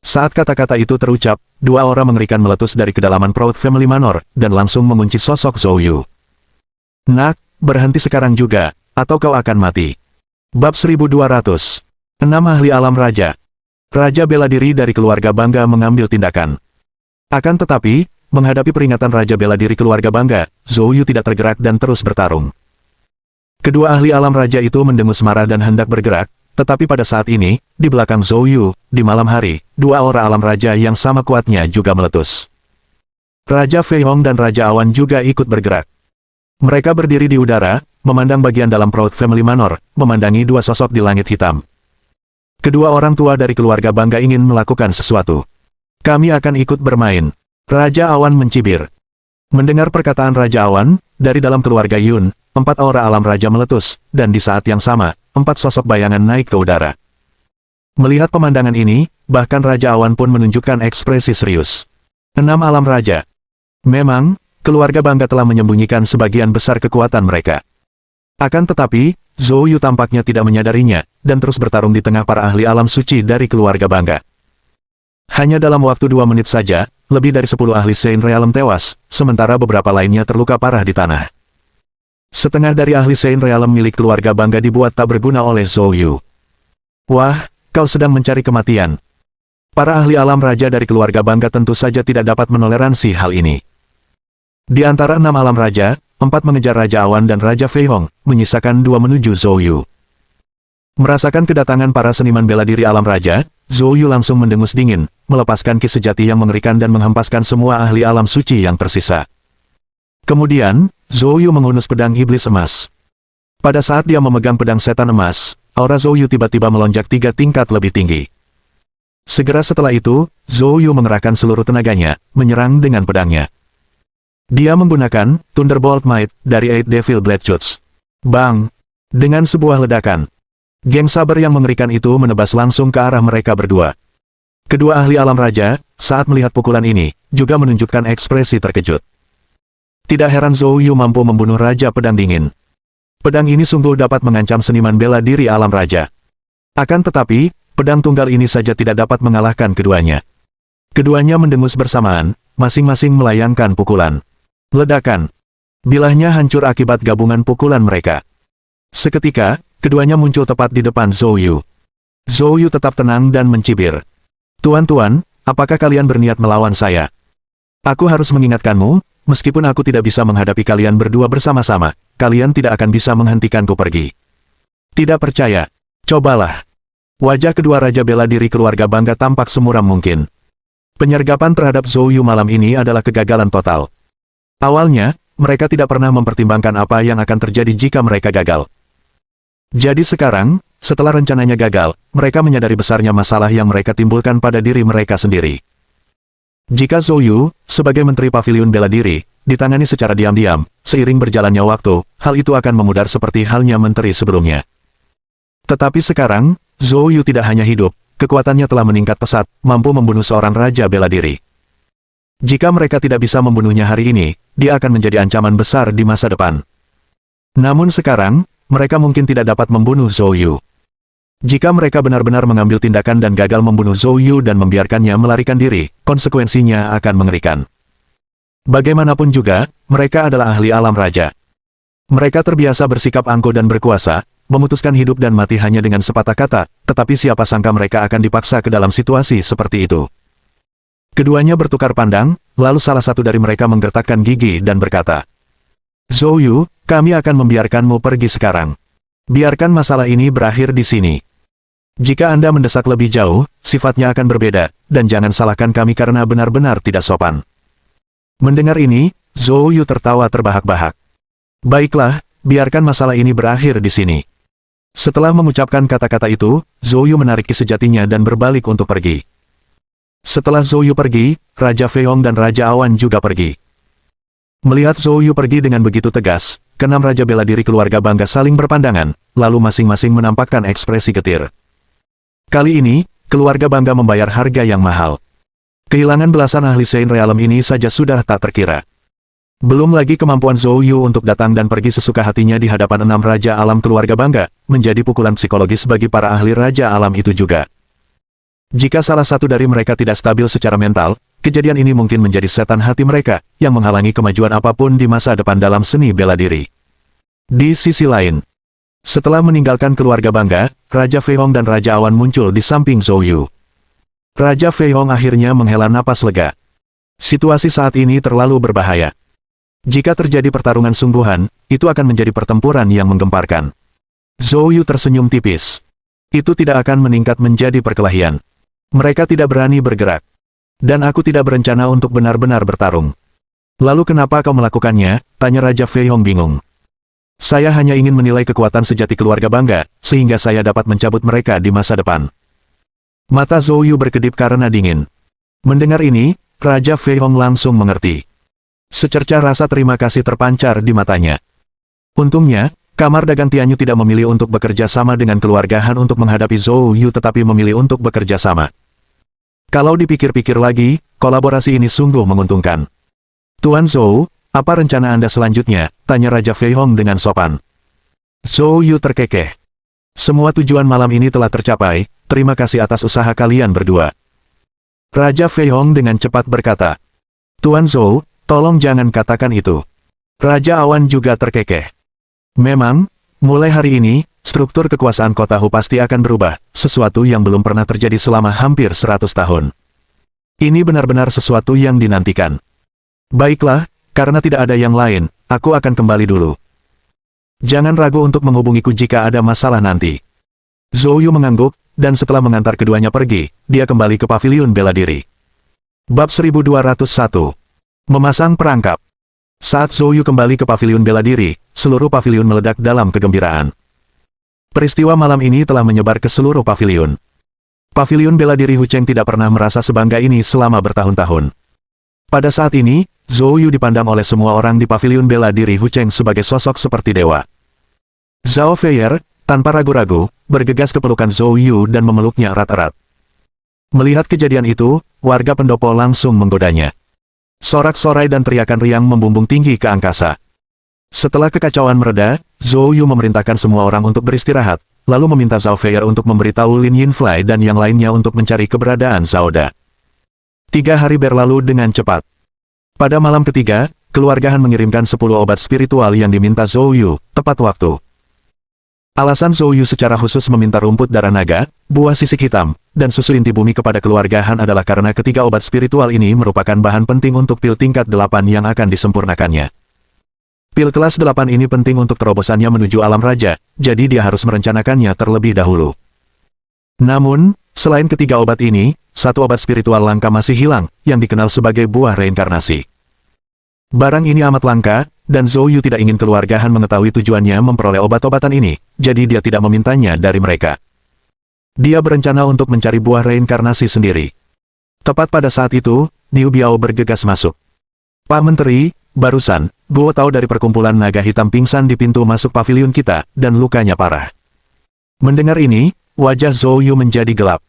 Saat kata-kata itu terucap, dua orang mengerikan meletus dari kedalaman Proud Family Manor, dan langsung mengunci sosok Zhou Yu. Nak, berhenti sekarang juga, atau kau akan mati. Bab 1200. 6 ahli alam raja. Raja bela diri dari keluarga bangga mengambil tindakan. Akan tetapi, menghadapi peringatan Raja bela diri keluarga bangga, Zhou Yu tidak tergerak dan terus bertarung. Kedua ahli alam raja itu mendengus marah dan hendak bergerak, tetapi pada saat ini, di belakang Zhou Yu, di malam hari, dua aura alam raja yang sama kuatnya juga meletus. Raja Fei Hong dan Raja Awan juga ikut bergerak. Mereka berdiri di udara, memandang bagian dalam Proud Family Manor, memandangi dua sosok di langit hitam. Kedua orang tua dari keluarga bangga ingin melakukan sesuatu. Kami akan ikut bermain. Raja Awan mencibir. Mendengar perkataan Raja Awan, dari dalam keluarga Yun, 4 aura alam raja meletus, dan di saat yang sama, 4 sosok bayangan naik ke udara. Melihat pemandangan ini, bahkan Raja Awan pun menunjukkan ekspresi serius. 6 alam raja. Memang, keluarga bangga telah menyembunyikan sebagian besar kekuatan mereka. Akan tetapi, Zhou Yu tampaknya tidak menyadarinya, dan terus bertarung di tengah para ahli alam suci dari keluarga bangga. Hanya dalam waktu 2 menit saja, lebih dari 10 ahli Sein Realm tewas, sementara beberapa lainnya terluka parah di tanah. Setengah dari ahli Sein Realm milik keluarga bangga dibuat tak berguna oleh Zhou Yu. Wah, kau sedang mencari kematian. Para ahli alam raja dari keluarga bangga tentu saja tidak dapat menoleransi hal ini. Di antara 6 alam raja, 4 mengejar Raja Awan dan Raja Fei Hong, menyisakan 2 menuju Zhou Yu. Merasakan kedatangan para seniman bela diri alam raja, Zhou Yu langsung mendengus dingin, melepaskan ki sejati yang mengerikan dan menghempaskan semua ahli alam suci yang tersisa. Kemudian, Zhou Yu menghunus pedang iblis emas. Pada saat dia memegang pedang setan emas, aura Zhou Yu tiba-tiba melonjak 3 tingkat lebih tinggi. Segera setelah itu, Zhou Yu mengerahkan seluruh tenaganya, menyerang dengan pedangnya. Dia menggunakan Thunderbolt Might dari Eight Devil Blade Shoots. Bang! Dengan sebuah ledakan, geng saber yang mengerikan itu menebas langsung ke arah mereka berdua. Kedua ahli alam raja, saat melihat pukulan ini, juga menunjukkan ekspresi terkejut. Tidak heran Zhou Yu mampu membunuh Raja Pedang Dingin. Pedang ini sungguh dapat mengancam seniman bela diri alam raja. Akan tetapi, pedang tunggal ini saja tidak dapat mengalahkan keduanya. Keduanya mendengus bersamaan, masing-masing melayangkan pukulan. Ledakan. Bilahnya hancur akibat gabungan pukulan mereka. Seketika, keduanya muncul tepat di depan Zhou Yu. Zhou Yu tetap tenang dan mencibir. Tuan-tuan, apakah kalian berniat melawan saya? Aku harus mengingatkanmu, meskipun aku tidak bisa menghadapi kalian berdua bersama-sama, kalian tidak akan bisa menghentikanku pergi. Tidak percaya? Cobalah. Wajah kedua raja bela diri keluarga bangga tampak semuram mungkin. Penyergapan terhadap Zhou Yu malam ini adalah kegagalan total. Awalnya, mereka tidak pernah mempertimbangkan apa yang akan terjadi jika mereka gagal. Jadi sekarang, setelah rencananya gagal, mereka menyadari besarnya masalah yang mereka timbulkan pada diri mereka sendiri. Jika Zhou Yu, sebagai Menteri Paviliun Bela Diri, ditangani secara diam-diam, seiring berjalannya waktu, hal itu akan memudar seperti halnya menteri sebelumnya. Tetapi sekarang, Zhou Yu tidak hanya hidup, kekuatannya telah meningkat pesat, mampu membunuh seorang Raja Bela Diri. Jika mereka tidak bisa membunuhnya hari ini, dia akan menjadi ancaman besar di masa depan. Namun sekarang, mereka mungkin tidak dapat membunuh Zhou Yu. Jika mereka benar-benar mengambil tindakan dan gagal membunuh Zhou Yu dan membiarkannya melarikan diri, konsekuensinya akan mengerikan. Bagaimanapun juga, mereka adalah ahli alam raja. Mereka terbiasa bersikap angkuh dan berkuasa, memutuskan hidup dan mati hanya dengan sepatah kata, tetapi siapa sangka mereka akan dipaksa ke dalam situasi seperti itu. Keduanya bertukar pandang, lalu salah satu dari mereka menggertakkan gigi dan berkata, Zhou Yu, kami akan membiarkanmu pergi sekarang. Biarkan masalah ini berakhir di sini. Jika Anda mendesak lebih jauh, sifatnya akan berbeda, dan jangan salahkan kami karena benar-benar tidak sopan. Mendengar ini, Zhou Yu tertawa terbahak-bahak. Baiklah, biarkan masalah ini berakhir di sini. Setelah mengucapkan kata-kata itu, Zhou Yu menarik ki sejatinya dan berbalik untuk pergi. Setelah Zhou Yu pergi, Raja Fei Hong dan Raja Awan juga pergi. Melihat Zhou Yu pergi dengan begitu tegas, keenam Raja Bela Diri keluarga bangga saling berpandangan, lalu masing-masing menampakkan ekspresi getir. Kali ini, keluarga bangga membayar harga yang mahal. Kehilangan belasan ahli Sein Realm ini saja sudah tak terkira. Belum lagi kemampuan Zhou Yu untuk datang dan pergi sesuka hatinya di hadapan enam Raja Alam keluarga bangga, menjadi pukulan psikologis bagi para ahli Raja Alam itu juga. Jika salah satu dari mereka tidak stabil secara mental, kejadian ini mungkin menjadi setan hati mereka, yang menghalangi kemajuan apapun di masa depan dalam seni bela diri. Di sisi lain, setelah meninggalkan keluarga bangga, Raja Fei Hong dan Raja Awan muncul di samping Zhou Yu. Raja Fei Hong akhirnya menghela napas lega. Situasi saat ini terlalu berbahaya. Jika terjadi pertarungan sungguhan, itu akan menjadi pertempuran yang menggemparkan. Zhou Yu tersenyum tipis. Itu tidak akan meningkat menjadi perkelahian. Mereka tidak berani bergerak. Dan aku tidak berencana untuk benar-benar bertarung. Lalu kenapa kau melakukannya? Tanya Raja Fei Hong bingung. Saya hanya ingin menilai kekuatan sejati keluarga bangga, sehingga saya dapat mencabut mereka di masa depan. Mata Zhou Yu berkedip karena dingin. Mendengar ini, Raja Fei Hong langsung mengerti. Secercah rasa terima kasih terpancar di matanya. Untungnya, Kamar Dagang Tianyu tidak memilih untuk bekerja sama dengan keluarga Han untuk menghadapi Zhou Yu tetapi memilih untuk bekerja sama. Kalau dipikir-pikir lagi, kolaborasi ini sungguh menguntungkan. Tuan Zhou, apa rencana Anda selanjutnya? Tanya Raja Fei Hong dengan sopan. Zhou Yu terkekeh. Semua tujuan malam ini telah tercapai, terima kasih atas usaha kalian berdua. Raja Fei Hong dengan cepat berkata. Tuan Zhou, tolong jangan katakan itu. Raja Awan juga terkekeh. Memang, mulai hari ini, struktur kekuasaan kota Hu pasti akan berubah, sesuatu yang belum pernah terjadi selama hampir 100 tahun. Ini benar-benar sesuatu yang dinantikan. Baiklah, karena tidak ada yang lain, aku akan kembali dulu. Jangan ragu untuk menghubungiku jika ada masalah nanti. Zhou Yu mengangguk, dan setelah mengantar keduanya pergi, dia kembali ke paviliun bela diri. Bab 1201. Memasang perangkap. Saat Zhou Yu kembali ke paviliun bela diri, seluruh paviliun meledak dalam kegembiraan. Peristiwa malam ini telah menyebar ke seluruh paviliun. Paviliun bela diri Hu Cheng tidak pernah merasa sebangga ini selama bertahun-tahun. Pada saat ini, Zhou Yu dipandang oleh semua orang di paviliun bela diri Hu Cheng sebagai sosok seperti dewa. Zhao Feier, tanpa ragu-ragu, bergegas ke pelukan Zhou Yu dan memeluknya erat-erat. Melihat kejadian itu, warga pendopo langsung menggodanya. Sorak-sorai dan teriakan riang membumbung tinggi ke angkasa. Setelah kekacauan mereda, Zhou Yu memerintahkan semua orang untuk beristirahat, lalu meminta Zhao Feier untuk memberitahu Lin Yinflai dan yang lainnya untuk mencari keberadaan Zhao Da. 3 hari berlalu dengan cepat. Pada malam ketiga, keluarga Han mengirimkan 10 obat spiritual yang diminta Zhou Yu, tepat waktu. Alasan Zhou Yu secara khusus meminta rumput darah naga, buah sisik hitam, dan susu inti bumi kepada keluarga Han adalah karena ketiga obat spiritual ini merupakan bahan penting untuk pil tingkat 8 yang akan disempurnakannya. Pil kelas 8 ini penting untuk terobosannya menuju alam raja, jadi dia harus merencanakannya terlebih dahulu. Namun, selain ketiga obat ini, satu obat spiritual langka masih hilang, yang dikenal sebagai buah reinkarnasi. Barang ini amat langka, dan Zhou Yu tidak ingin keluarga Han mengetahui tujuannya memperoleh obat-obatan ini, jadi dia tidak memintanya dari mereka. Dia berencana untuk mencari buah reinkarnasi sendiri. Tepat pada saat itu, Niu Biao bergegas masuk. Pak Menteri, barusan, Guo Tao dari perkumpulan naga hitam pingsan di pintu masuk paviliun kita, dan lukanya parah. Mendengar ini, wajah Zhou Yu menjadi gelap.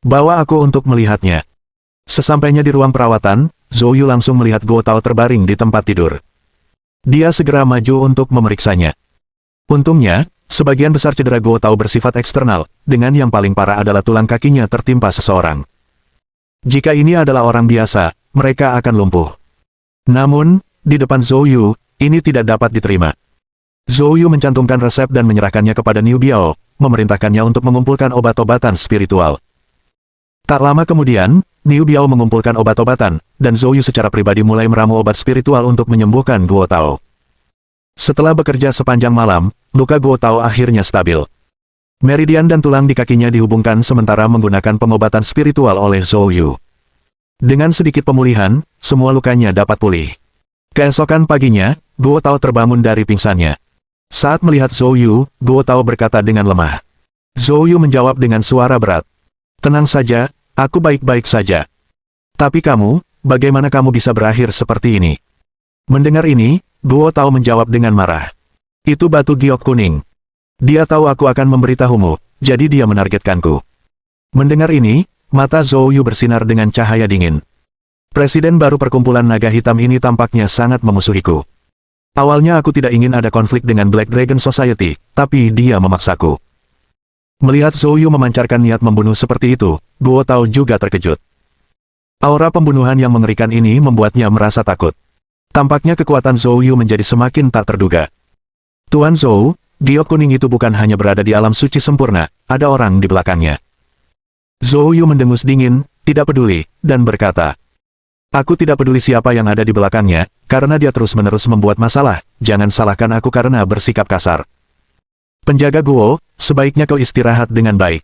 Bawa aku untuk melihatnya. Sesampainya di ruang perawatan, Zhou Yu langsung melihat Guo Tao terbaring di tempat tidur. Dia segera maju untuk memeriksanya. Untungnya, sebagian besar cedera Guo Tao bersifat eksternal, dengan yang paling parah adalah tulang kakinya tertimpa seseorang. Jika ini adalah orang biasa, mereka akan lumpuh. Namun, di depan Zhou Yu, ini tidak dapat diterima. Zhou Yu mencantumkan resep dan menyerahkannya kepada Niu Biao, memerintahkannya untuk mengumpulkan obat-obatan spiritual. Tak lama kemudian, Niu Biao mengumpulkan obat-obatan, dan Zhou Yu secara pribadi mulai meramu obat spiritual untuk menyembuhkan Guo Tao. Setelah bekerja sepanjang malam, luka Guo Tao akhirnya stabil. Meridian dan tulang di kakinya dihubungkan sementara menggunakan pengobatan spiritual oleh Zhou Yu. Dengan sedikit pemulihan, semua lukanya dapat pulih. Keesokan paginya, Guo Tao terbangun dari pingsannya. Saat melihat Zhou Yu, Guo Tao berkata dengan lemah. Zhou Yu menjawab dengan suara berat. Tenang saja, aku baik-baik saja. Tapi kamu, bagaimana kamu bisa berakhir seperti ini? Mendengar ini, Guo Tao menjawab dengan marah. Itu batu giok kuning. Dia tahu aku akan memberitahumu, jadi dia menargetkanku. Mendengar ini, mata Zhou Yu bersinar dengan cahaya dingin. Presiden baru perkumpulan naga hitam ini tampaknya sangat memusuhiku. Awalnya aku tidak ingin ada konflik dengan Black Dragon Society, tapi dia memaksaku. Melihat Zhou Yu memancarkan niat membunuh seperti itu, Guo Tao juga terkejut. Aura pembunuhan yang mengerikan ini membuatnya merasa takut. Tampaknya kekuatan Zhou Yu menjadi semakin tak terduga. Tuan Zhou, giok kuning itu bukan hanya berada di alam suci sempurna, ada orang di belakangnya. Zhou Yu mendengus dingin, tidak peduli, dan berkata, aku tidak peduli siapa yang ada di belakangnya, karena dia terus-menerus membuat masalah, jangan salahkan aku karena bersikap kasar. Penjaga Guo, sebaiknya kau istirahat dengan baik.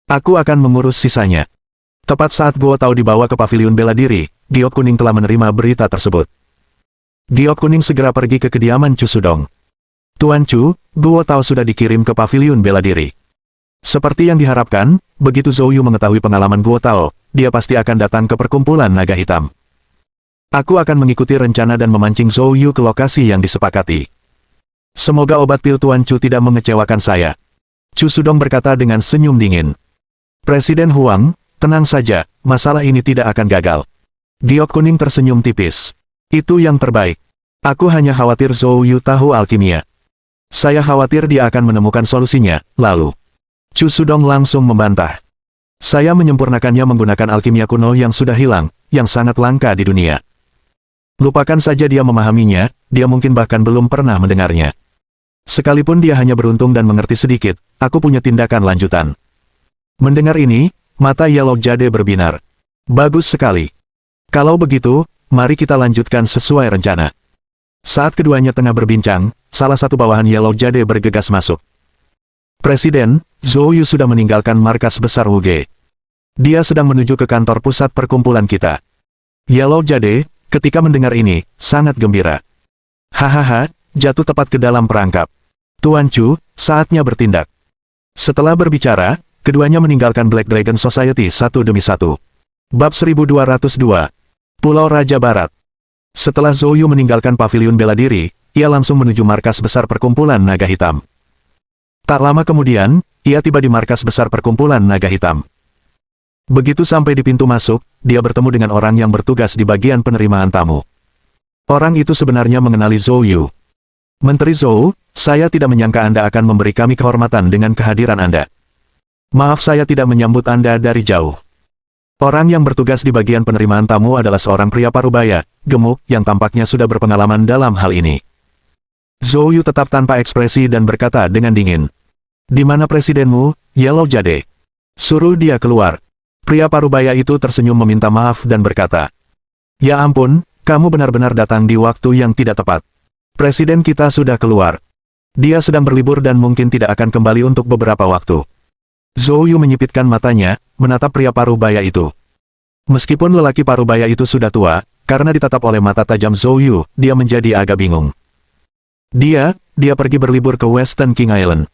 Aku akan mengurus sisanya. Tepat saat Guo Tao dibawa ke paviliun bela diri, giok kuning telah menerima berita tersebut. Giok kuning segera pergi ke kediaman Chu Sudong. Tuan Chu, Guo Tao sudah dikirim ke paviliun bela diri. Seperti yang diharapkan, begitu Zhou Yu mengetahui pengalaman Guo Tao, dia pasti akan datang ke perkumpulan naga hitam. Aku akan mengikuti rencana dan memancing Zhou Yu ke lokasi yang disepakati. Semoga obat pil Tuan Chu tidak mengecewakan saya. Chu Sudong berkata dengan senyum dingin. Presiden Huang, tenang saja, masalah ini tidak akan gagal. Giok kuning tersenyum tipis. Itu yang terbaik. Aku hanya khawatir Zhou Yu tahu alkimia. Saya khawatir dia akan menemukan solusinya, lalu. Chu Sudong langsung membantah. Saya menyempurnakannya menggunakan alkimia kuno yang sudah hilang, yang sangat langka di dunia. Lupakan saja dia memahaminya, dia mungkin bahkan belum pernah mendengarnya. Sekalipun dia hanya beruntung dan mengerti sedikit, aku punya tindakan lanjutan. Mendengar ini, mata Yellow Jade berbinar. Bagus sekali. Kalau begitu, mari kita lanjutkan sesuai rencana. Saat keduanya tengah berbincang, salah satu bawahan Yellow Jade bergegas masuk. Presiden, Zhou Yu sudah meninggalkan markas besar Wuge. Dia sedang menuju ke kantor pusat perkumpulan kita. Yellow Jade, ketika mendengar ini, sangat gembira. Hahaha, jatuh tepat ke dalam perangkap. Tuan Chu, saatnya bertindak. Setelah berbicara, keduanya meninggalkan Black Dragon Society satu demi satu. Bab 1202. Pulau Raja Barat. Setelah Zhou Yu meninggalkan paviliun bela diri, ia langsung menuju markas besar perkumpulan naga hitam. Tak lama kemudian, ia tiba di markas besar perkumpulan naga hitam. Begitu sampai di pintu masuk, dia bertemu dengan orang yang bertugas di bagian penerimaan tamu. Orang itu sebenarnya mengenali Zhou Yu. Menteri Zhou, saya tidak menyangka Anda akan memberi kami kehormatan dengan kehadiran Anda. Maaf saya tidak menyambut Anda dari jauh. Orang yang bertugas di bagian penerimaan tamu adalah seorang pria parubaya, gemuk, yang tampaknya sudah berpengalaman dalam hal ini. Zhou Yu tetap tanpa ekspresi dan berkata dengan dingin. Di mana presidenmu, Yellow Jade? Suruh dia keluar. Pria parubaya itu tersenyum meminta maaf dan berkata. Ya ampun, kamu benar-benar datang di waktu yang tidak tepat. Presiden kita sudah keluar. Dia sedang berlibur dan mungkin tidak akan kembali untuk beberapa waktu. Zhou Yu menyipitkan matanya, menatap pria parubaya itu. Meskipun lelaki parubaya itu sudah tua, karena ditatap oleh mata tajam Zhou Yu, dia menjadi agak bingung. Dia pergi berlibur ke Western King Island.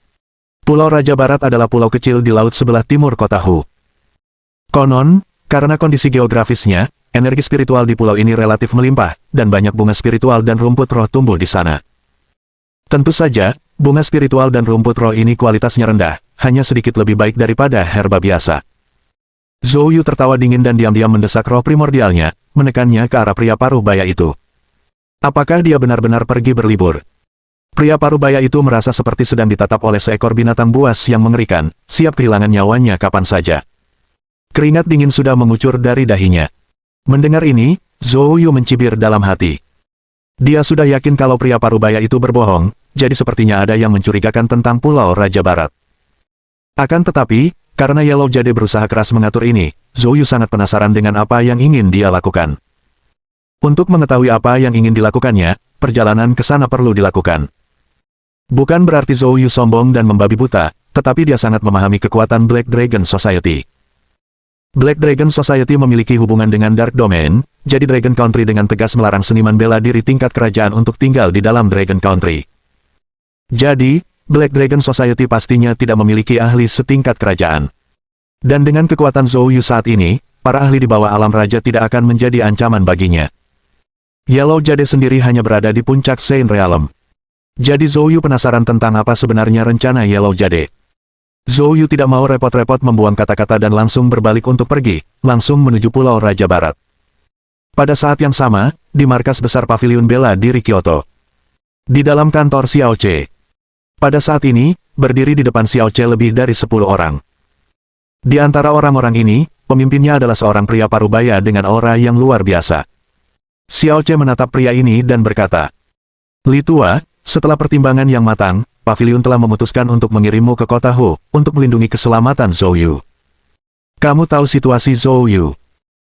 Pulau Raja Barat adalah pulau kecil di laut sebelah timur kota Hu. Konon, karena kondisi geografisnya, energi spiritual di pulau ini relatif melimpah, dan banyak bunga spiritual dan rumput roh tumbuh di sana. Tentu saja, bunga spiritual dan rumput roh ini kualitasnya rendah, hanya sedikit lebih baik daripada herba biasa. Zhou Yu tertawa dingin dan diam-diam mendesak roh primordialnya, menekannya ke arah pria parubaya itu. Apakah dia benar-benar pergi berlibur? Pria parubaya itu merasa seperti sedang ditatap oleh seekor binatang buas yang mengerikan, siap kehilangan nyawanya kapan saja. Keringat dingin sudah mengucur dari dahinya. Mendengar ini, Zhou Yu mencibir dalam hati. Dia sudah yakin kalau pria parubaya itu berbohong, jadi sepertinya ada yang mencurigakan tentang Pulau Raja Barat. Akan tetapi, karena Yellow Jade berusaha keras mengatur ini, Zhou Yu sangat penasaran dengan apa yang ingin dia lakukan. Untuk mengetahui apa yang ingin dilakukannya, perjalanan ke sana perlu dilakukan. Bukan berarti Zhou Yu sombong dan membabi buta, tetapi dia sangat memahami kekuatan Black Dragon Society. Black Dragon Society memiliki hubungan dengan Dark Domain, jadi Dragon Country dengan tegas melarang seniman bela diri tingkat kerajaan untuk tinggal di dalam Dragon Country. Jadi, Black Dragon Society pastinya tidak memiliki ahli setingkat kerajaan. Dan dengan kekuatan Zhou Yu saat ini, para ahli di bawah alam raja tidak akan menjadi ancaman baginya. Yellow Jade sendiri hanya berada di puncak Saint Realm. Jadi Zhou Yu penasaran tentang apa sebenarnya rencana Yellow Jade. Zhou Yu tidak mau repot-repot membuang kata-kata dan langsung berbalik untuk pergi, langsung menuju Pulau Raja Barat. Pada saat yang sama, di markas besar Paviliun Bela Diri Kyoto. Di dalam kantor Xiao Ce. Pada saat ini, berdiri di depan Xiao Ce lebih dari 10 orang. Di antara orang-orang ini, pemimpinnya adalah seorang pria parubaya dengan aura yang luar biasa. Xiao Ce menatap pria ini dan berkata, "Li Tua, setelah pertimbangan yang matang, Paviliun telah memutuskan untuk mengirimmu ke kota Hu, untuk melindungi keselamatan Zhou Yu. Kamu tahu situasi Zhou Yu.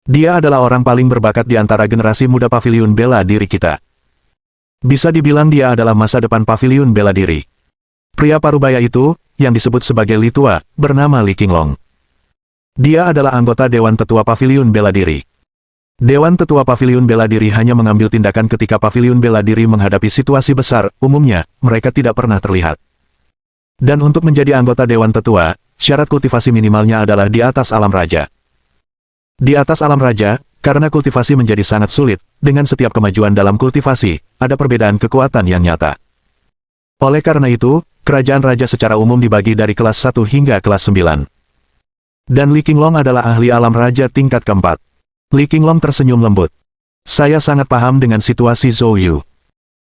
Dia adalah orang paling berbakat di antara generasi muda Paviliun Bela Diri kita. Bisa dibilang dia adalah masa depan Paviliun Bela Diri." Pria parubaya itu, yang disebut sebagai Li Tua, bernama Li Qinglong. Dia adalah anggota Dewan Tetua Paviliun Bela Diri. Dewan Tetua Paviliun Bela Diri hanya mengambil tindakan ketika Paviliun Bela Diri menghadapi situasi besar, umumnya, mereka tidak pernah terlihat. Dan untuk menjadi anggota Dewan Tetua, syarat kultivasi minimalnya adalah di atas alam raja. Di atas alam raja, karena kultivasi menjadi sangat sulit, dengan setiap kemajuan dalam kultivasi, ada perbedaan kekuatan yang nyata. Oleh karena itu, kerajaan raja secara umum dibagi dari kelas 1 hingga kelas 9. Dan Li Qinglong adalah ahli alam raja tingkat keempat. Li Qinglong tersenyum lembut. Saya sangat paham dengan situasi Zhou Yu.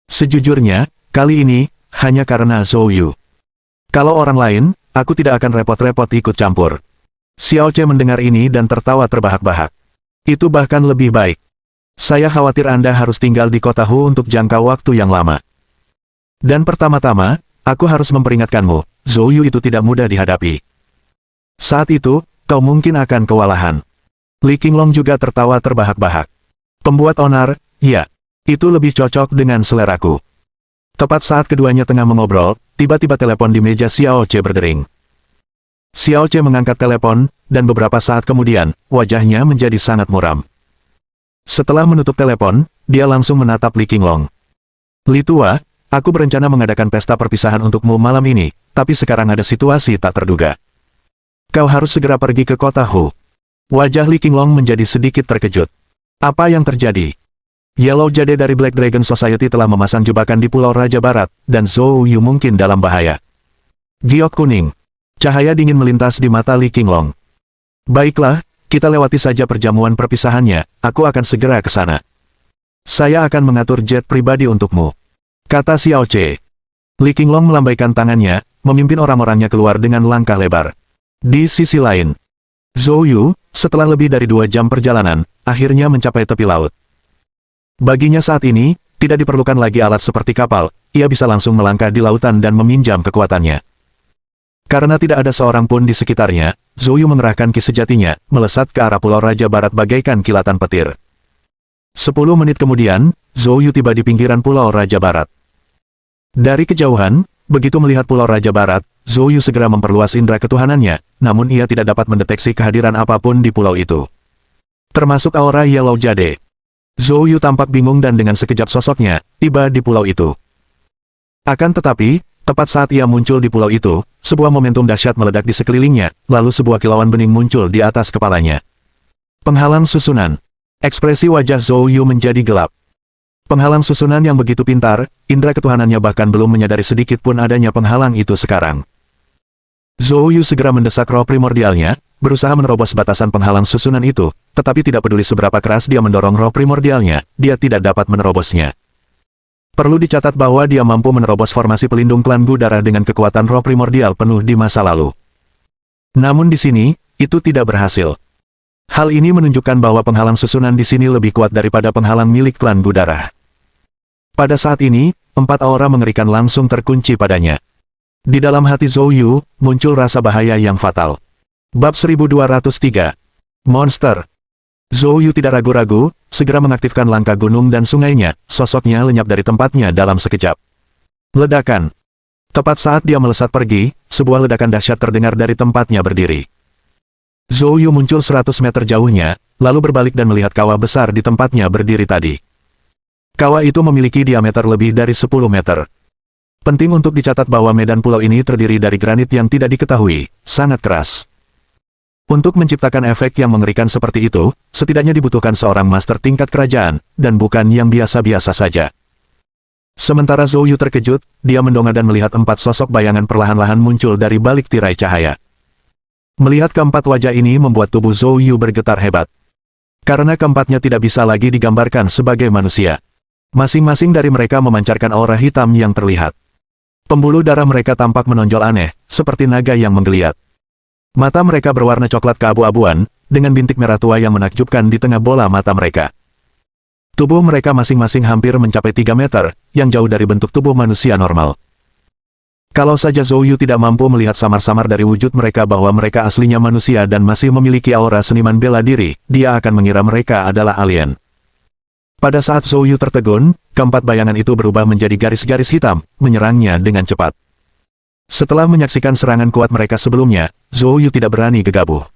Sejujurnya, kali ini, hanya karena Zhou Yu. Kalau orang lain, aku tidak akan repot-repot ikut campur. Xiao Ce mendengar ini dan tertawa terbahak-bahak. Itu bahkan lebih baik. Saya khawatir Anda harus tinggal di kota Hu untuk jangka waktu yang lama. Dan pertama-tama, aku harus memperingatkanmu, Zhou Yu itu tidak mudah dihadapi. Saat itu, kau mungkin akan kewalahan. Li Qinglong juga tertawa terbahak-bahak. Pembuat onar, ya, itu lebih cocok dengan seleraku. Tepat saat keduanya tengah mengobrol, tiba-tiba telepon di meja Xiao Ce berdering. Xiao Ce mengangkat telepon, dan beberapa saat kemudian, wajahnya menjadi sangat muram. Setelah menutup telepon, dia langsung menatap Li Qinglong. Li Tua, aku berencana mengadakan pesta perpisahan untukmu malam ini, tapi sekarang ada situasi tak terduga. Kau harus segera pergi ke kota Hu. Wajah Li Qinglong menjadi sedikit terkejut. Apa yang terjadi? Yellow Jade dari Black Dragon Society telah memasang jebakan di Pulau Raja Barat, dan Zhou Yu mungkin dalam bahaya. Giok kuning. Cahaya dingin melintas di mata Li Qinglong. Baiklah, kita lewati saja perjamuan perpisahannya, aku akan segera ke sana. Saya akan mengatur jet pribadi untukmu, kata Xiao Ce. Li Qinglong melambaikan tangannya, memimpin orang-orangnya keluar dengan langkah lebar. Di sisi lain, Zhou Yu, setelah lebih dari 2 jam perjalanan, akhirnya mencapai tepi laut. Baginya saat ini, tidak diperlukan lagi alat seperti kapal, ia bisa langsung melangkah di lautan dan meminjam kekuatannya. Karena tidak ada seorang pun di sekitarnya, Zhou Yu mengerahkan ki sejatinya, melesat ke arah Pulau Raja Barat bagaikan kilatan petir. 10 menit kemudian, Zhou Yu tiba di pinggiran Pulau Raja Barat. Dari kejauhan, begitu melihat Pulau Raja Barat, Zhou Yu segera memperluas indera ketuhanannya, namun ia tidak dapat mendeteksi kehadiran apapun di pulau itu. Termasuk aura Yellow Jade. Zhou Yu tampak bingung dan dengan sekejap sosoknya, tiba di pulau itu. Akan tetapi, tepat saat ia muncul di pulau itu, sebuah momentum dahsyat meledak di sekelilingnya, lalu sebuah kilauan bening muncul di atas kepalanya. Penghalang susunan. Ekspresi wajah Zhou Yu menjadi gelap. Penghalang susunan yang begitu pintar, indera ketuhanannya bahkan belum menyadari sedikit pun adanya penghalang itu sekarang. Zhou Yu segera mendesak roh primordialnya, berusaha menerobos batasan penghalang susunan itu, tetapi tidak peduli seberapa keras dia mendorong roh primordialnya, dia tidak dapat menerobosnya. Perlu dicatat bahwa dia mampu menerobos formasi pelindung klan Gudara dengan kekuatan roh primordial penuh di masa lalu. Namun di sini, itu tidak berhasil. Hal ini menunjukkan bahwa penghalang susunan di sini lebih kuat daripada penghalang milik klan Gudara. Pada saat ini, 4 aura mengerikan langsung terkunci padanya. Di dalam hati Zhou Yu, muncul rasa bahaya yang fatal. Bab 1203. Monster. Zhou Yu tidak ragu-ragu, segera mengaktifkan langkah gunung dan sungainya, sosoknya lenyap dari tempatnya dalam sekejap. Ledakan. Tepat saat dia melesat pergi, sebuah ledakan dahsyat terdengar dari tempatnya berdiri. Zhou Yu muncul 100 meter jauhnya, lalu berbalik dan melihat kawah besar di tempatnya berdiri tadi. Kawah itu memiliki diameter lebih dari 10 meter. Penting untuk dicatat bahwa medan pulau ini terdiri dari granit yang tidak diketahui, sangat keras. Untuk menciptakan efek yang mengerikan seperti itu, setidaknya dibutuhkan seorang master tingkat kerajaan, dan bukan yang biasa-biasa saja. Sementara Zhou Yu terkejut, dia mendongak dan melihat 4 sosok bayangan perlahan-lahan muncul dari balik tirai cahaya. Melihat keempat wajah ini membuat tubuh Zhou Yu bergetar hebat. Karena keempatnya tidak bisa lagi digambarkan sebagai manusia. Masing-masing dari mereka memancarkan aura hitam yang terlihat. Pembuluh darah mereka tampak menonjol aneh, seperti naga yang menggeliat. Mata mereka berwarna coklat keabu-abuan, dengan bintik merah tua yang menakjubkan di tengah bola mata mereka. Tubuh mereka masing-masing hampir mencapai 3 meter, yang jauh dari bentuk tubuh manusia normal. Kalau saja Zhou Yu tidak mampu melihat samar-samar dari wujud mereka bahwa mereka aslinya manusia dan masih memiliki aura seniman bela diri, dia akan mengira mereka adalah alien. Pada saat Zhou Yu tertegun, keempat bayangan itu berubah menjadi garis-garis hitam, menyerangnya dengan cepat. Setelah menyaksikan serangan kuat mereka sebelumnya, Zhou Yu tidak berani gegabah.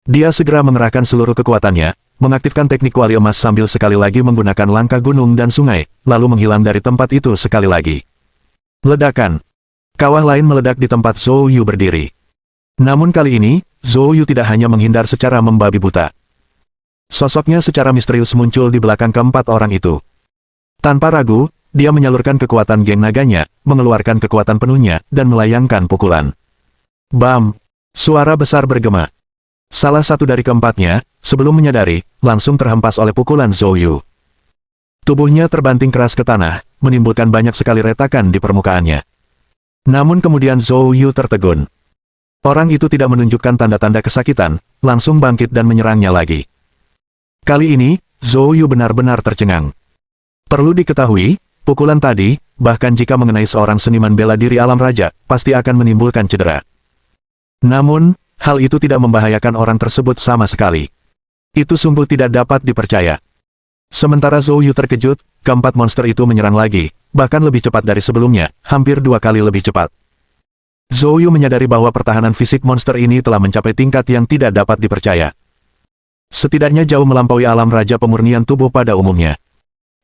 Dia segera mengerahkan seluruh kekuatannya, mengaktifkan teknik kuali emas sambil sekali lagi menggunakan langkah gunung dan sungai, lalu menghilang dari tempat itu sekali lagi. Ledakan. Kawah lain meledak di tempat Zhou Yu berdiri. Namun kali ini, Zhou Yu tidak hanya menghindar secara membabi buta. Sosoknya secara misterius muncul di belakang keempat orang itu. Tanpa ragu, dia menyalurkan kekuatan geng naganya, mengeluarkan kekuatan penuhnya, dan melayangkan pukulan. Bam! Suara besar bergema. Salah satu dari keempatnya, sebelum menyadari, langsung terhempas oleh pukulan Zhou Yu. Tubuhnya terbanting keras ke tanah, menimbulkan banyak sekali retakan di permukaannya. Namun kemudian Zhou Yu tertegun. Orang itu tidak menunjukkan tanda-tanda kesakitan, langsung bangkit dan menyerangnya lagi. Kali ini, Zhou Yu benar-benar tercengang. Perlu diketahui, pukulan tadi, bahkan jika mengenai seorang seniman bela diri alam raja, pasti akan menimbulkan cedera. Namun, hal itu tidak membahayakan orang tersebut sama sekali. Itu sungguh tidak dapat dipercaya. Sementara Zhou Yu terkejut, keempat monster itu menyerang lagi, bahkan lebih cepat dari sebelumnya, hampir 2 kali lebih cepat. Zhou Yu menyadari bahwa pertahanan fisik monster ini telah mencapai tingkat yang tidak dapat dipercaya. Setidaknya jauh melampaui alam raja pemurnian tubuh pada umumnya.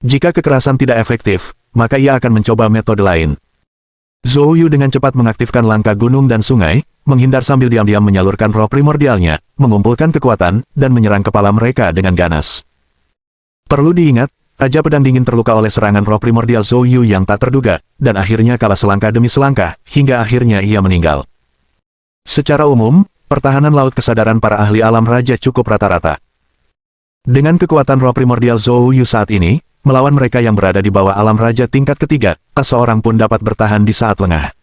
Jika kekerasan tidak efektif, maka ia akan mencoba metode lain. Zhou Yu dengan cepat mengaktifkan langkah gunung dan sungai, menghindar sambil diam-diam menyalurkan roh primordialnya, mengumpulkan kekuatan, dan menyerang kepala mereka dengan ganas. Perlu diingat, Raja Pedang Dingin terluka oleh serangan roh primordial Zhou Yu yang tak terduga, dan akhirnya kalah selangkah demi selangkah, hingga akhirnya ia meninggal. Secara umum, pertahanan laut kesadaran para ahli alam raja cukup rata-rata. Dengan kekuatan roh primordial Zhou Yu saat ini, melawan mereka yang berada di bawah alam raja tingkat ketiga, tak seorang pun dapat bertahan di saat lengah.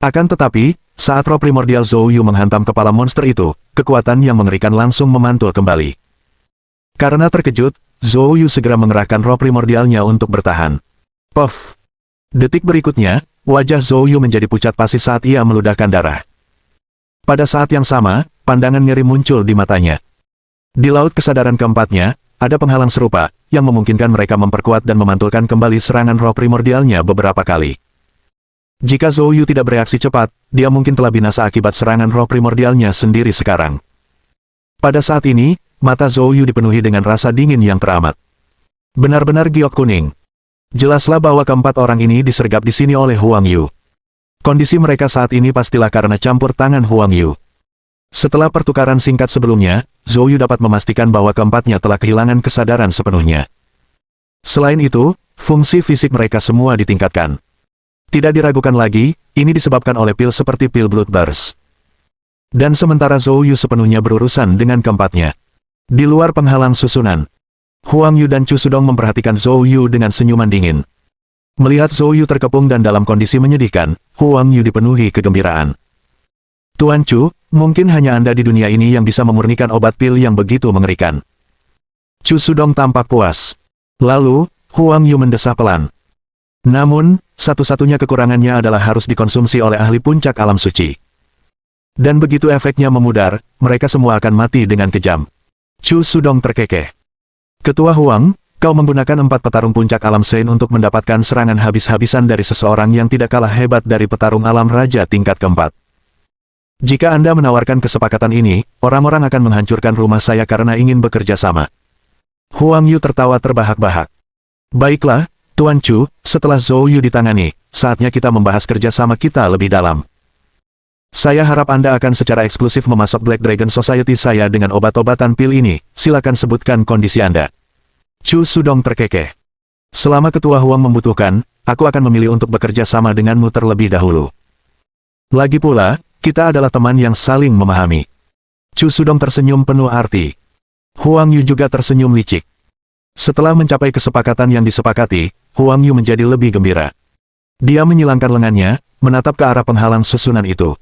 Akan tetapi, saat roh primordial Zhou Yu menghantam kepala monster itu, kekuatan yang mengerikan langsung memantul kembali. Karena terkejut, Zhou Yu segera mengerahkan roh primordialnya untuk bertahan. Puff! Detik berikutnya, wajah Zhou Yu menjadi pucat pasi saat ia meludahkan darah. Pada saat yang sama, pandangan ngeri muncul di matanya. Di laut kesadaran keempatnya, ada penghalang serupa, yang memungkinkan mereka memperkuat dan memantulkan kembali serangan roh primordialnya beberapa kali. Jika Zhou Yu tidak bereaksi cepat, dia mungkin telah binasa akibat serangan roh primordialnya sendiri sekarang. Pada saat ini, mata Zhou Yu dipenuhi dengan rasa dingin yang teramat. Benar-benar giok kuning. Jelaslah bahwa keempat orang ini disergap di sini oleh Huang Yu. Kondisi mereka saat ini pastilah karena campur tangan Huang Yu. Setelah pertukaran singkat sebelumnya, Zhou Yu dapat memastikan bahwa keempatnya telah kehilangan kesadaran sepenuhnya. Selain itu, fungsi fisik mereka semua ditingkatkan. Tidak diragukan lagi, ini disebabkan oleh pil seperti pil Blood Burst. Dan sementara Zhou Yu sepenuhnya berurusan dengan keempatnya. Di luar penghalang susunan, Huang Yu dan Chu Sudong memperhatikan Zhou Yu dengan senyuman dingin. Melihat Zhou Yu terkepung dan dalam kondisi menyedihkan, Huang Yu dipenuhi kegembiraan. Tuan Chu, mungkin hanya Anda di dunia ini yang bisa memurnikan obat pil yang begitu mengerikan. Chu Sudong tampak puas. Lalu, Huang Yu mendesah pelan. Namun, satu-satunya kekurangannya adalah harus dikonsumsi oleh ahli puncak alam suci. Dan begitu efeknya memudar, mereka semua akan mati dengan kejam. Chu Sudong terkekeh. Ketua Huang, Kau menggunakan 4 petarung puncak alam Sein untuk mendapatkan serangan habis-habisan dari seseorang yang tidak kalah hebat dari petarung alam raja tingkat keempat. Jika Anda menawarkan kesepakatan ini, orang-orang akan menghancurkan rumah saya karena ingin bekerja sama. Huang Yu tertawa terbahak-bahak. Baiklah, Tuan Chu, setelah Zhou Yu ditangani, saatnya kita membahas kerjasama kita lebih dalam. Saya harap Anda akan secara eksklusif memasok Black Dragon Society saya dengan obat-obatan pil ini, silakan sebutkan kondisi Anda. Chu Sudong terkekeh. Selama Ketua Huang membutuhkan, aku akan memilih untuk bekerja sama denganmu terlebih dahulu. Lagi pula, kita adalah teman yang saling memahami. Chu Sudong tersenyum penuh arti. Huang Yu juga tersenyum licik. Setelah mencapai kesepakatan yang disepakati, Huang Yu menjadi lebih gembira. Dia menyilangkan lengannya, menatap ke arah penghalang susunan itu.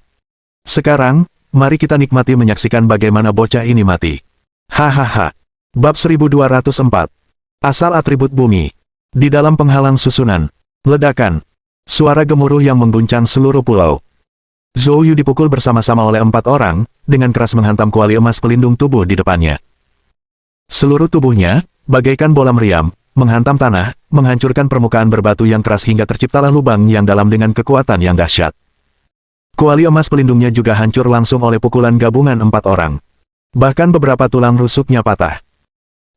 Sekarang, mari kita nikmati menyaksikan bagaimana bocah ini mati. Hahaha. Bab 1204. Asal atribut bumi. Di dalam penghalang susunan. Ledakan. Suara gemuruh yang mengguncang seluruh pulau. Zhou Yu dipukul bersama-sama oleh 4 orang, dengan keras menghantam kuali emas pelindung tubuh di depannya. Seluruh tubuhnya, bagaikan bola meriam, menghantam tanah, menghancurkan permukaan berbatu yang keras hingga terciptalah lubang yang dalam dengan kekuatan yang dahsyat. Kuali emas pelindungnya juga hancur langsung oleh pukulan gabungan 4 orang. Bahkan beberapa tulang rusuknya patah.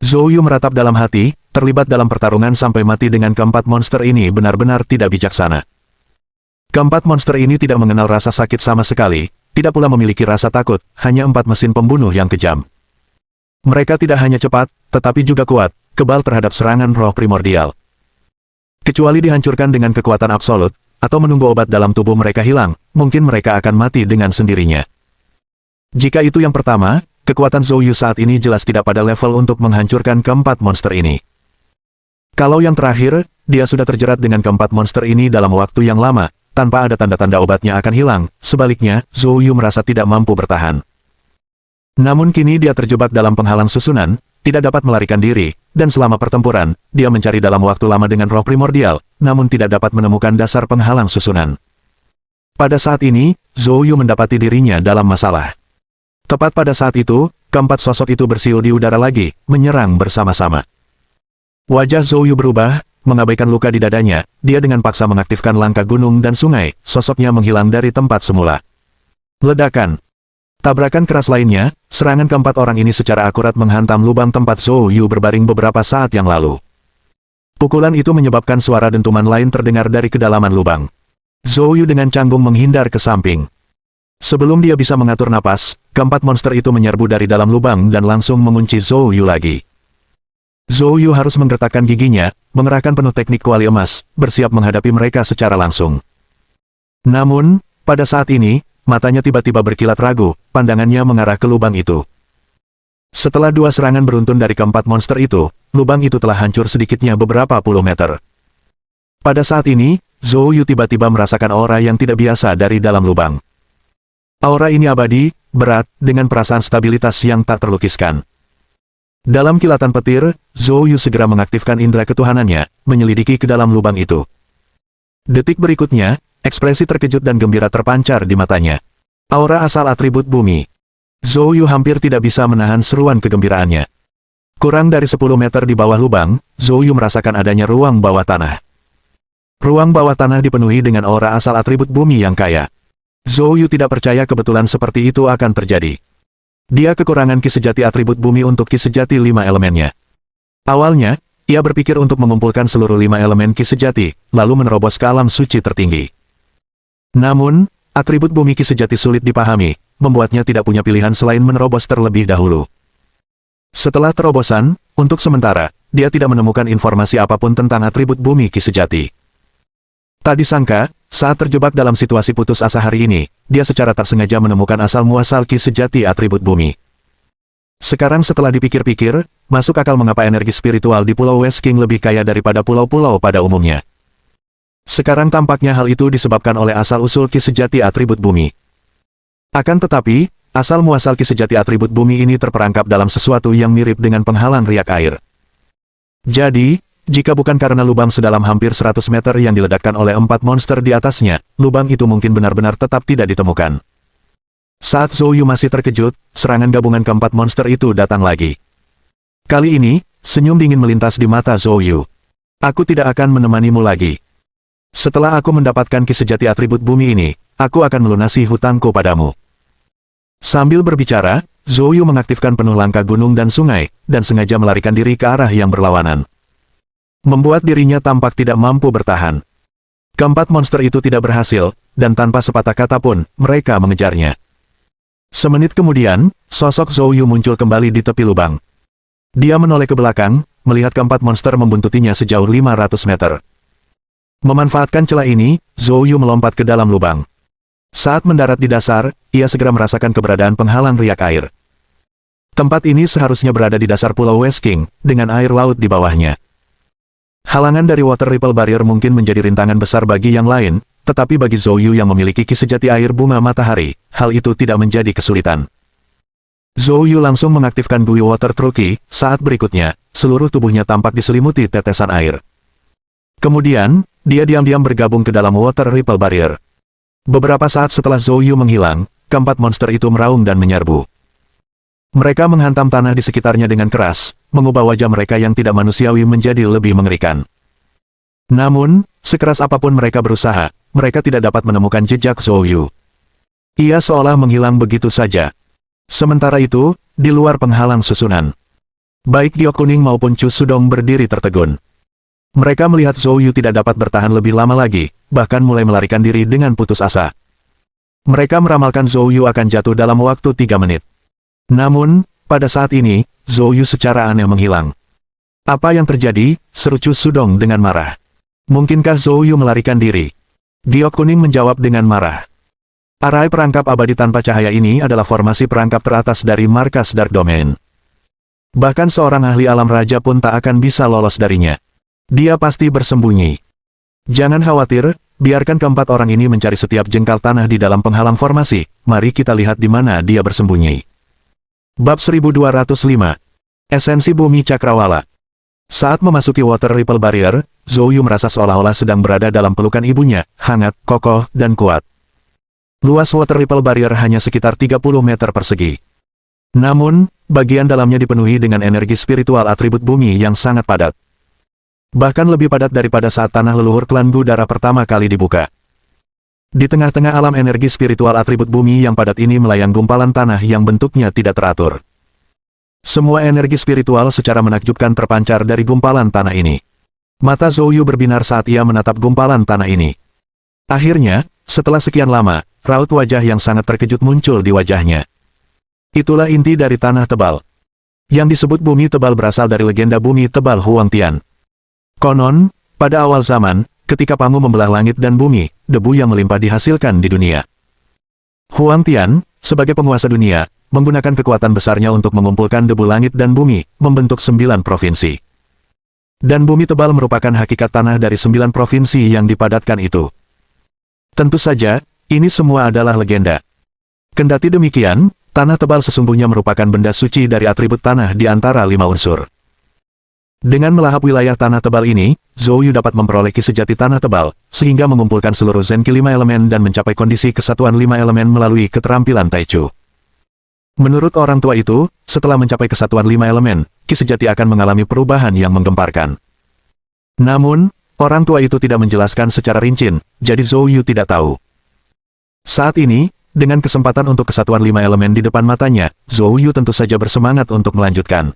Zhou Yu meratap dalam hati, terlibat dalam pertarungan sampai mati dengan keempat monster ini benar-benar tidak bijaksana. Keempat monster ini tidak mengenal rasa sakit sama sekali, tidak pula memiliki rasa takut, hanya 4 mesin pembunuh yang kejam. Mereka tidak hanya cepat, tetapi juga kuat, kebal terhadap serangan roh primordial. Kecuali dihancurkan dengan kekuatan absolut, atau menunggu obat dalam tubuh mereka hilang, mungkin mereka akan mati dengan sendirinya. Jika itu yang pertama, kekuatan Zhou Yu saat ini jelas tidak pada level untuk menghancurkan keempat monster ini. Kalau yang terakhir, dia sudah terjerat dengan keempat monster ini dalam waktu yang lama, tanpa ada tanda-tanda obatnya akan hilang, sebaliknya, Zhou Yu merasa tidak mampu bertahan. Namun kini dia terjebak dalam penghalang susunan, tidak dapat melarikan diri, dan selama pertempuran, dia mencari dalam waktu lama dengan roh primordial, namun tidak dapat menemukan dasar penghalang susunan. Pada saat ini, Zhou Yu mendapati dirinya dalam masalah. Tepat pada saat itu, keempat sosok itu bersiul di udara lagi, menyerang bersama-sama. Wajah Zhou Yu berubah, mengabaikan luka di dadanya, dia dengan paksa mengaktifkan langkah gunung dan sungai, sosoknya menghilang dari tempat semula. Ledakan. Tabrakan keras lainnya, serangan keempat orang ini secara akurat menghantam lubang tempat Zhou Yu berbaring beberapa saat yang lalu. Pukulan itu menyebabkan suara dentuman lain terdengar dari kedalaman lubang. Zhou Yu dengan canggung menghindar ke samping. Sebelum dia bisa mengatur napas, keempat monster itu menyerbu dari dalam lubang dan langsung mengunci Zhou Yu lagi. Zhou Yu harus menggertakkan giginya, mengerahkan penuh teknik kuali emas, bersiap menghadapi mereka secara langsung. Namun, pada saat ini, matanya tiba-tiba berkilat ragu, pandangannya mengarah ke lubang itu. Setelah 2 serangan beruntun dari keempat monster itu, lubang itu telah hancur sedikitnya beberapa puluh meter. Pada saat ini, Zhou Yu tiba-tiba merasakan aura yang tidak biasa dari dalam lubang. Aura ini abadi, berat, dengan perasaan stabilitas yang tak terlukiskan. Dalam kilatan petir, Zhou Yu segera mengaktifkan indera ketuhanannya, menyelidiki ke dalam lubang itu. Detik berikutnya, ekspresi terkejut dan gembira terpancar di matanya. Aura asal atribut bumi. Zhou Yu hampir tidak bisa menahan seruan kegembiraannya. Kurang dari 10 meter di bawah lubang, Zhou Yu merasakan adanya ruang bawah tanah. Ruang bawah tanah dipenuhi dengan aura asal atribut bumi yang kaya. Zhou Yu tidak percaya kebetulan seperti itu akan terjadi. Dia kekurangan ki sejati atribut bumi untuk ki sejati 5 elemennya. Awalnya, ia berpikir untuk mengumpulkan seluruh 5 elemen ki sejati, lalu menerobos ke alam suci tertinggi. Namun, atribut bumi ki sejati sulit dipahami, membuatnya tidak punya pilihan selain menerobos terlebih dahulu. Setelah terobosan, untuk sementara, dia tidak menemukan informasi apapun tentang atribut bumi ki sejati. Tak disangka, saat terjebak dalam situasi putus asa hari ini, dia secara tak sengaja menemukan asal-muasal ki sejati atribut bumi. Sekarang setelah dipikir-pikir, masuk akal mengapa energi spiritual di Pulau West King lebih kaya daripada pulau-pulau pada umumnya. Sekarang tampaknya hal itu disebabkan oleh asal-usul ki sejati atribut bumi. Akan tetapi, asal-muasal ki sejati atribut bumi ini terperangkap dalam sesuatu yang mirip dengan penghalang riak air. Jadi, jika bukan karena lubang sedalam hampir 100 meter yang diledakkan oleh 4 monster di atasnya, lubang itu mungkin benar-benar tetap tidak ditemukan. Saat Zhou Yu masih terkejut, serangan gabungan keempat monster itu datang lagi. Kali ini, Senyum dingin melintas di mata Zhou Yu. Aku tidak akan menemanimu lagi. Setelah aku mendapatkan ki sejati atribut bumi ini, aku akan melunasi hutangku padamu. Sambil berbicara, Zhou Yu mengaktifkan penuh langkah gunung dan sungai, dan sengaja melarikan diri ke arah yang berlawanan. Membuat dirinya tampak tidak mampu bertahan. Keempat monster itu tidak berhasil, dan tanpa sepatah kata pun, mereka mengejarnya. Semenit kemudian, sosok Zhou Yu muncul kembali di tepi lubang. Dia menoleh ke belakang, melihat keempat monster membuntutinya sejauh 500 meter. Memanfaatkan celah ini, Zhou Yu melompat ke dalam lubang. Saat mendarat di dasar, ia segera merasakan keberadaan penghalang riak air. Tempat ini seharusnya berada di dasar Pulau West King, dengan air laut di bawahnya. Halangan dari Water Ripple Barrier mungkin menjadi rintangan besar bagi yang lain, tetapi bagi Zhou Yu yang memiliki ki sejati air bunga matahari, hal itu tidak menjadi kesulitan. Zhou Yu langsung mengaktifkan Bui Water Truki, saat berikutnya, seluruh tubuhnya tampak diselimuti tetesan air. Kemudian, dia diam-diam bergabung ke dalam Water Ripple Barrier. Beberapa saat setelah Zhou Yu menghilang, keempat monster itu meraung dan menyerbu. Mereka menghantam tanah di sekitarnya dengan keras, mengubah wajah mereka yang tidak manusiawi menjadi lebih mengerikan. Namun, sekeras apapun mereka berusaha, mereka tidak dapat menemukan jejak Zhou Yu. Ia seolah menghilang begitu saja. Sementara itu, di luar penghalang susunan, baik Giok Kuning maupun Chu Sudong berdiri tertegun. Mereka melihat Zhou Yu tidak dapat bertahan lebih lama lagi, bahkan mulai melarikan diri dengan putus asa. Mereka meramalkan Zhou Yu akan jatuh dalam waktu 3 menit. Namun, pada saat ini, Zhou Yu secara aneh menghilang. Apa yang terjadi? Seru Chu Sudong dengan marah. Mungkinkah Zhou Yu melarikan diri? Giok Kuning menjawab dengan marah. Arai perangkap abadi tanpa cahaya ini adalah formasi perangkap teratas dari markas Dark Domain. Bahkan seorang ahli alam raja pun tak akan bisa lolos darinya. Dia pasti bersembunyi. Jangan khawatir, biarkan keempat orang ini mencari setiap jengkal tanah di dalam penghalang formasi, mari kita lihat di mana dia bersembunyi. Bab 1205. Esensi Bumi Cakrawala. Saat memasuki Water Ripple Barrier, Zhou Yu merasa seolah-olah sedang berada dalam pelukan ibunya, hangat, kokoh, dan kuat. Luas Water Ripple Barrier hanya sekitar 30 meter persegi. Namun, bagian dalamnya dipenuhi dengan energi spiritual atribut bumi yang sangat padat. Bahkan lebih padat daripada saat tanah leluhur klan Gudara pertama kali dibuka. Di tengah-tengah alam energi spiritual atribut bumi yang padat ini melayang gumpalan tanah yang bentuknya tidak teratur. Semua energi spiritual secara menakjubkan terpancar dari gumpalan tanah ini. Mata Zhou Yu berbinar saat ia menatap gumpalan tanah ini. Akhirnya, setelah sekian lama, raut wajah yang sangat terkejut muncul di wajahnya. Itulah inti dari tanah tebal. Yang disebut bumi tebal berasal dari legenda bumi tebal Huang Tian. Konon, pada awal zaman, ketika Pangu membelah langit dan bumi, debu yang melimpah dihasilkan di dunia. Huang Tian, sebagai penguasa dunia, menggunakan kekuatan besarnya untuk mengumpulkan debu langit dan bumi, membentuk 9 provinsi. Dan bumi tebal merupakan hakikat tanah dari 9 provinsi yang dipadatkan itu. Tentu saja, ini semua adalah legenda. Kendati demikian, tanah tebal sesungguhnya merupakan benda suci dari atribut tanah di antara 5 unsur. Dengan melahap wilayah tanah tebal ini, Zhou Yu dapat memperoleh ki sejati tanah tebal, sehingga mengumpulkan seluruh Zen Ki 5 elemen dan mencapai kondisi kesatuan 5 elemen melalui keterampilan Taichu. Menurut orang tua itu, setelah mencapai kesatuan 5 elemen, ki sejati akan mengalami perubahan yang menggemparkan. Namun, orang tua itu tidak menjelaskan secara rinci, jadi Zhou Yu tidak tahu. Saat ini, dengan kesempatan untuk kesatuan 5 elemen di depan matanya, Zhou Yu tentu saja bersemangat untuk melanjutkan.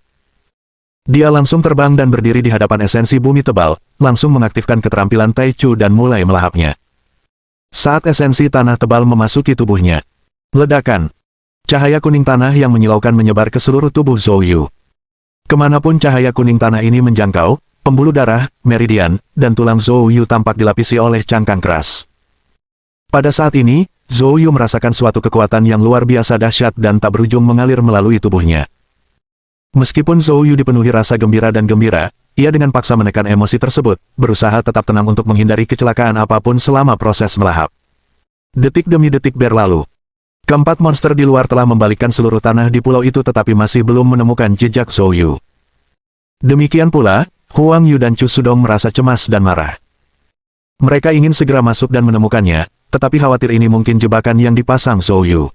Dia langsung terbang dan berdiri di hadapan esensi bumi tebal, langsung mengaktifkan keterampilan Taichu dan mulai melahapnya. Saat esensi tanah tebal memasuki tubuhnya, ledakan. Cahaya kuning tanah yang menyilaukan menyebar ke seluruh tubuh Zhou Yu. Kemanapun cahaya kuning tanah ini menjangkau, pembuluh darah, meridian, dan tulang Zhou Yu tampak dilapisi oleh cangkang keras. Pada saat ini, Zhou Yu merasakan suatu kekuatan yang luar biasa dahsyat dan tak berujung mengalir melalui tubuhnya. Meskipun Zhou Yu dipenuhi rasa gembira dan gembira, ia dengan paksa menekan emosi tersebut, berusaha tetap tenang untuk menghindari kecelakaan apapun selama proses melahap. Detik demi detik berlalu. Keempat monster di luar telah membalikkan seluruh tanah di pulau itu tetapi masih belum menemukan jejak Zhou Yu. Demikian pula, Huang Yu dan Chu Sudong merasa cemas dan marah. Mereka ingin segera masuk dan menemukannya, tetapi khawatir ini mungkin jebakan yang dipasang Zhou Yu.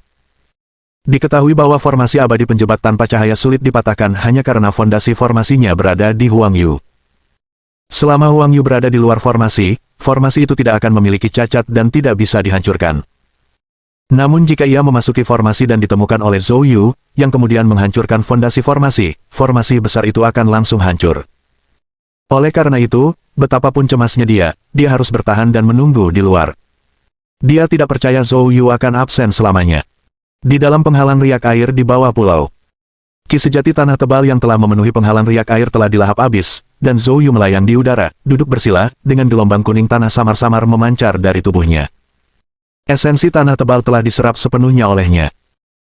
Diketahui bahwa formasi abadi penjebak tanpa cahaya sulit dipatahkan hanya karena fondasi formasinya berada di Huang Yu. Selama Huang Yu berada di luar formasi, formasi itu tidak akan memiliki cacat dan tidak bisa dihancurkan. Namun jika ia memasuki formasi dan ditemukan oleh Zhou Yu, yang kemudian menghancurkan fondasi formasi, formasi besar itu akan langsung hancur. Oleh karena itu, betapapun cemasnya dia harus bertahan dan menunggu di luar. Dia tidak percaya Zhou Yu akan absen selamanya. Di dalam penghalang riak air di bawah pulau, ki sejati tanah tebal yang telah memenuhi penghalang riak air telah dilahap habis, dan Zhou Yu melayang di udara, duduk bersila, dengan gelombang kuning tanah samar-samar memancar dari tubuhnya. Esensi tanah tebal telah diserap sepenuhnya olehnya.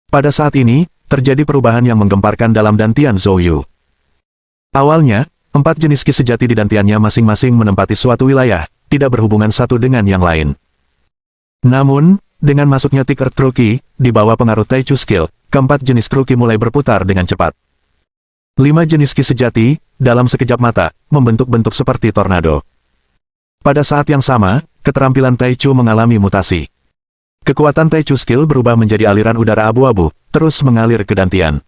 Pada saat ini, terjadi perubahan yang menggemparkan dalam dantian Zhou Yu. Awalnya, 4 jenis ki sejati di dantiannya masing-masing menempati suatu wilayah, tidak berhubungan satu dengan yang lain. Namun, dengan masuknya Thick Earth True Ki, di bawah pengaruh Taichu Skill, keempat jenis True Ki mulai berputar dengan cepat. 5 jenis ki sejati, dalam sekejap mata, membentuk-bentuk seperti tornado. Pada saat yang sama, keterampilan Taichu mengalami mutasi. Kekuatan Taichu Skill berubah menjadi aliran udara abu-abu, terus mengalir ke dantian.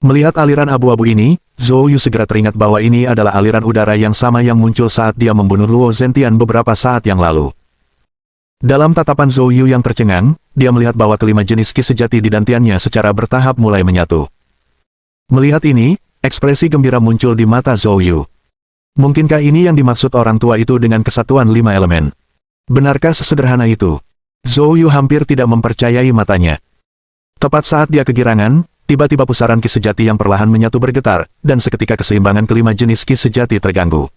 Melihat aliran abu-abu ini, Zhou Yu segera teringat bahwa ini adalah aliran udara yang sama yang muncul saat dia membunuh Luo Zentian beberapa saat yang lalu. Dalam tatapan Zhou Yu yang tercengang, dia melihat bahwa kelima jenis ki sejati di dantiannya secara bertahap mulai menyatu. Melihat ini, ekspresi gembira muncul di mata Zhou Yu. Mungkinkah ini yang dimaksud orang tua itu dengan kesatuan 5 elemen? Benarkah sesederhana itu? Zhou Yu hampir tidak mempercayai matanya. Tepat saat dia kegirangan, tiba-tiba pusaran ki sejati yang perlahan menyatu bergetar, dan seketika keseimbangan kelima jenis ki sejati terganggu.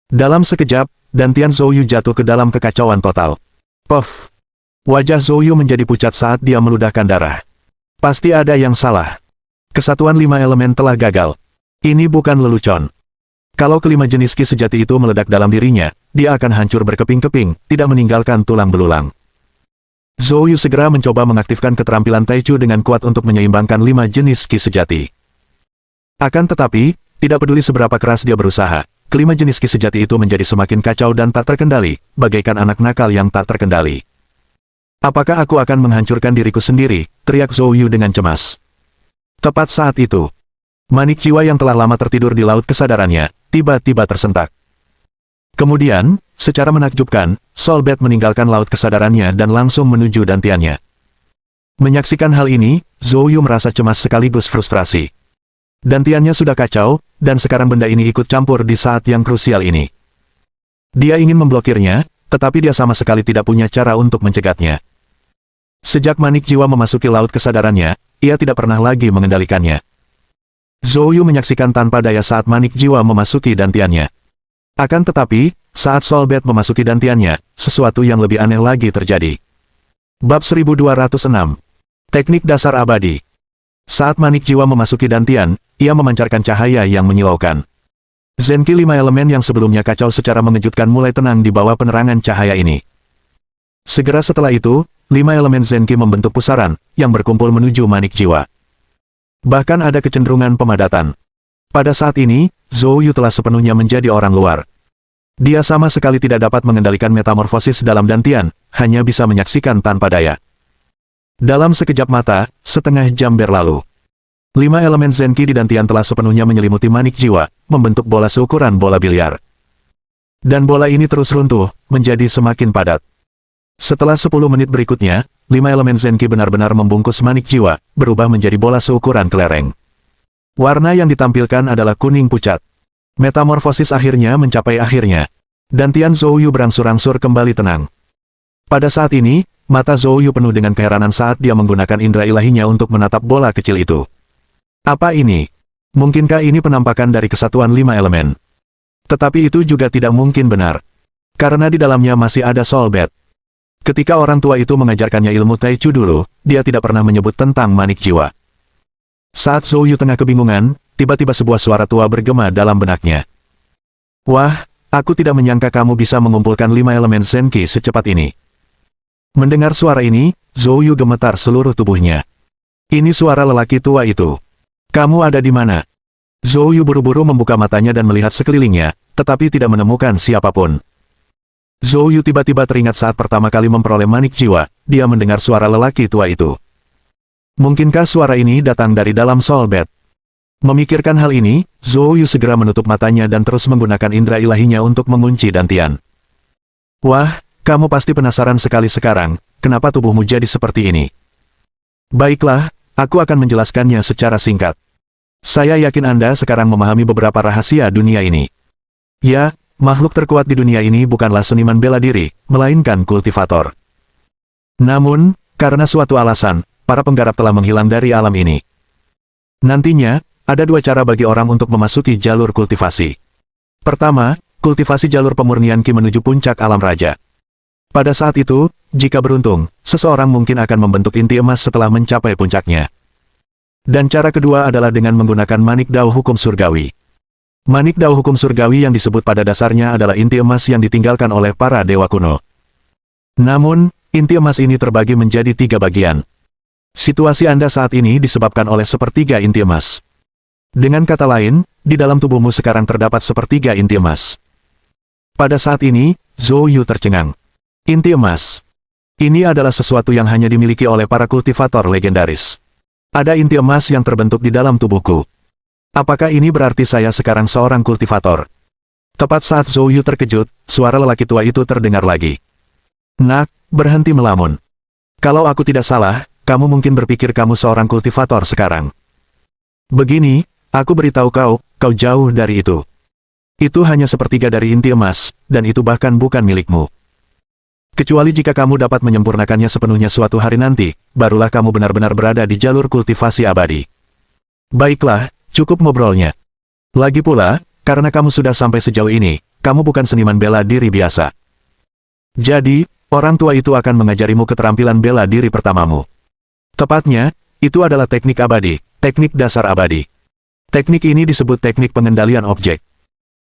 Dalam sekejap, dantian Zhou Yu jatuh ke dalam kekacauan total. Puff! Wajah Zhou Yu menjadi pucat saat dia meludahkan darah. Pasti ada yang salah. Kesatuan 5 elemen telah gagal. Ini bukan lelucon. Kalau kelima jenis ki sejati itu meledak dalam dirinya, dia akan hancur berkeping-keping, tidak meninggalkan tulang belulang. Zhou Yu segera mencoba mengaktifkan keterampilan Taichu dengan kuat untuk menyeimbangkan 5 jenis ki sejati. Akan tetapi, tidak peduli seberapa keras dia berusaha, kelima jenis ki sejati itu menjadi semakin kacau dan tak terkendali, bagaikan anak nakal yang tak terkendali. Apakah aku akan menghancurkan diriku sendiri? Teriak Zhou Yu dengan cemas. Tepat saat itu, manik jiwa yang telah lama tertidur di laut kesadarannya, tiba-tiba tersentak. Kemudian, secara menakjubkan, Soul Bat meninggalkan laut kesadarannya dan langsung menuju dantiannya. Menyaksikan hal ini, Zhou Yu merasa cemas sekaligus frustrasi. Dantiannya sudah kacau, dan sekarang benda ini ikut campur di saat yang krusial ini. Dia ingin memblokirnya, tetapi dia sama sekali tidak punya cara untuk mencegatnya. Sejak manik jiwa memasuki laut kesadarannya, ia tidak pernah lagi mengendalikannya. Zhou Yu menyaksikan tanpa daya saat manik jiwa memasuki dantiannya. Akan tetapi, saat Soul Bat memasuki dantiannya, sesuatu yang lebih aneh lagi terjadi. Bab 1206. Teknik dasar abadi. Saat manik jiwa memasuki dantian, ia memancarkan cahaya yang menyilaukan. Zenki 5 elemen yang sebelumnya kacau secara mengejutkan mulai tenang di bawah penerangan cahaya ini. Segera setelah itu, 5 elemen Zenki membentuk pusaran, yang berkumpul menuju manik jiwa. Bahkan ada kecenderungan pemadatan. Pada saat ini, Zhou Yu telah sepenuhnya menjadi orang luar. Dia sama sekali tidak dapat mengendalikan metamorfosis dalam dantian, hanya bisa menyaksikan tanpa daya. Dalam sekejap mata, setengah jam berlalu. 5 elemen Zenki di dantian telah sepenuhnya menyelimuti manik jiwa, membentuk bola seukuran bola biliar. Dan bola ini terus runtuh, menjadi semakin padat. Setelah 10 menit berikutnya, 5 elemen Zenki benar-benar membungkus manik jiwa, berubah menjadi bola seukuran kelereng. Warna yang ditampilkan adalah kuning pucat. Metamorfosis akhirnya mencapai akhirnya. Dantian Zhou Yu berangsur-angsur kembali tenang. Pada saat ini, mata Zhou Yu penuh dengan keheranan saat dia menggunakan indera ilahinya untuk menatap bola kecil itu. Apa ini? Mungkinkah ini penampakan dari kesatuan 5 elemen? Tetapi itu juga tidak mungkin benar. Karena di dalamnya masih ada Soul Bat. Ketika orang tua itu mengajarkannya ilmu Taichu dulu, dia tidak pernah menyebut tentang manik jiwa. Saat Zhou Yu tengah kebingungan, tiba-tiba sebuah suara tua bergema dalam benaknya. Wah, aku tidak menyangka kamu bisa mengumpulkan 5 elemen Zenki secepat ini. Mendengar suara ini, Zhou Yu gemetar seluruh tubuhnya. Ini suara lelaki tua itu. Kamu ada di mana? Zhou Yu buru-buru membuka matanya dan melihat sekelilingnya, tetapi tidak menemukan siapapun. Zhou Yu tiba-tiba teringat saat pertama kali memperoleh manik jiwa, dia mendengar suara lelaki tua itu. Mungkinkah suara ini datang dari dalam Soul Bed? Memikirkan hal ini, Zhou Yu segera menutup matanya dan terus menggunakan indera ilahinya untuk mengunci dantian. Wah, kamu pasti penasaran sekali sekarang, kenapa tubuhmu jadi seperti ini? Baiklah, aku akan menjelaskannya secara singkat. Saya yakin Anda sekarang memahami beberapa rahasia dunia ini. Ya, makhluk terkuat di dunia ini bukanlah seniman bela diri, melainkan kultivator. Namun, karena suatu alasan, para penggarap telah menghilang dari alam ini. Nantinya, ada dua cara bagi orang untuk memasuki jalur kultivasi. Pertama, kultivasi jalur pemurnian Qi menuju puncak alam raja. Pada saat itu, jika beruntung, seseorang mungkin akan membentuk inti emas setelah mencapai puncaknya. Dan cara kedua adalah dengan menggunakan manik dao hukum surgawi. Manik dao hukum surgawi yang disebut pada dasarnya adalah inti emas yang ditinggalkan oleh para dewa kuno. Namun, inti emas ini terbagi menjadi 3 bagian. Situasi Anda saat ini disebabkan oleh sepertiga inti emas. Dengan kata lain, di dalam tubuhmu sekarang terdapat sepertiga inti emas. Pada saat ini, Zhou Yu tercengang. Inti emas. Ini adalah sesuatu yang hanya dimiliki oleh para kultivator legendaris. Ada inti emas yang terbentuk di dalam tubuhku. Apakah ini berarti saya sekarang seorang kultivator? Tepat saat Zhou Yu terkejut, suara lelaki tua itu terdengar lagi. Nak, berhenti melamun. Kalau aku tidak salah, kamu mungkin berpikir kamu seorang kultivator sekarang. Begini, aku beritahu kau jauh dari itu. Itu hanya sepertiga dari inti emas, dan itu bahkan bukan milikmu. Kecuali jika kamu dapat menyempurnakannya sepenuhnya suatu hari nanti, barulah kamu benar-benar berada di jalur kultivasi abadi. Baiklah, cukup ngobrolnya. Lagi pula, karena kamu sudah sampai sejauh ini, kamu bukan seniman bela diri biasa. Jadi, orang tua itu akan mengajarimu keterampilan bela diri pertamamu. Tepatnya, itu adalah teknik abadi, teknik dasar abadi. Teknik ini disebut teknik pengendalian objek.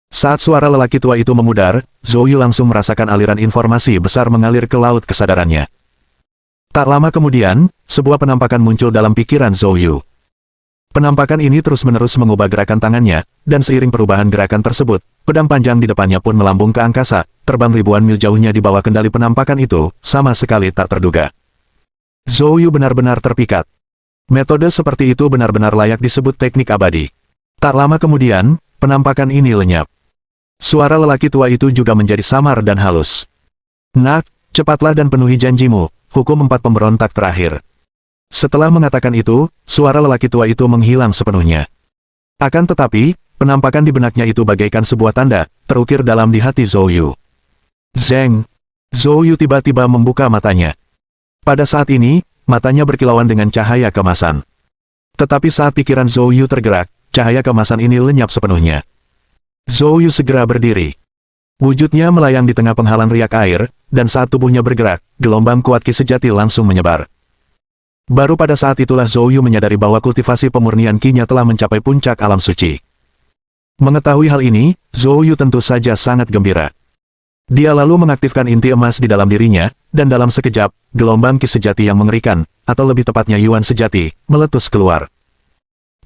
Saat suara lelaki tua itu memudar, Zhou Yu langsung merasakan aliran informasi besar mengalir ke laut kesadarannya. Tak lama kemudian, sebuah penampakan muncul dalam pikiran Zhou Yu. Penampakan ini terus-menerus mengubah gerakan tangannya, dan seiring perubahan gerakan tersebut, pedang panjang di depannya pun melambung ke angkasa, terbang ribuan mil jauhnya di bawah kendali penampakan itu, sama sekali tak terduga. Zhou Yu benar-benar terpikat. Metode seperti itu benar-benar layak disebut teknik abadi. Tak lama kemudian, penampakan ini lenyap. Suara lelaki tua itu juga menjadi samar dan halus. Nak, cepatlah dan penuhi janjimu, hukum 4 pemberontak terakhir. Setelah mengatakan itu, suara lelaki tua itu menghilang sepenuhnya. Akan tetapi, penampakan di benaknya itu bagaikan sebuah tanda, terukir dalam di hati Zhou Yu. Zeng! Zhou Yu tiba-tiba membuka matanya. Pada saat ini, matanya berkilauan dengan cahaya kemasan. Tetapi saat pikiran Zhou Yu tergerak, cahaya kemasan ini lenyap sepenuhnya. Zhou Yu segera berdiri. Wujudnya melayang di tengah penghalang riak air, dan saat tubuhnya bergerak, gelombang kuat Qi sejati langsung menyebar. Baru pada saat itulah Zhou Yu menyadari bahwa kultivasi pemurnian Qi-nya telah mencapai puncak alam suci. Mengetahui hal ini, Zhou Yu tentu saja sangat gembira. Dia lalu mengaktifkan inti emas di dalam dirinya, dan dalam sekejap, gelombang Qi sejati yang mengerikan, atau lebih tepatnya Yuan sejati, meletus keluar.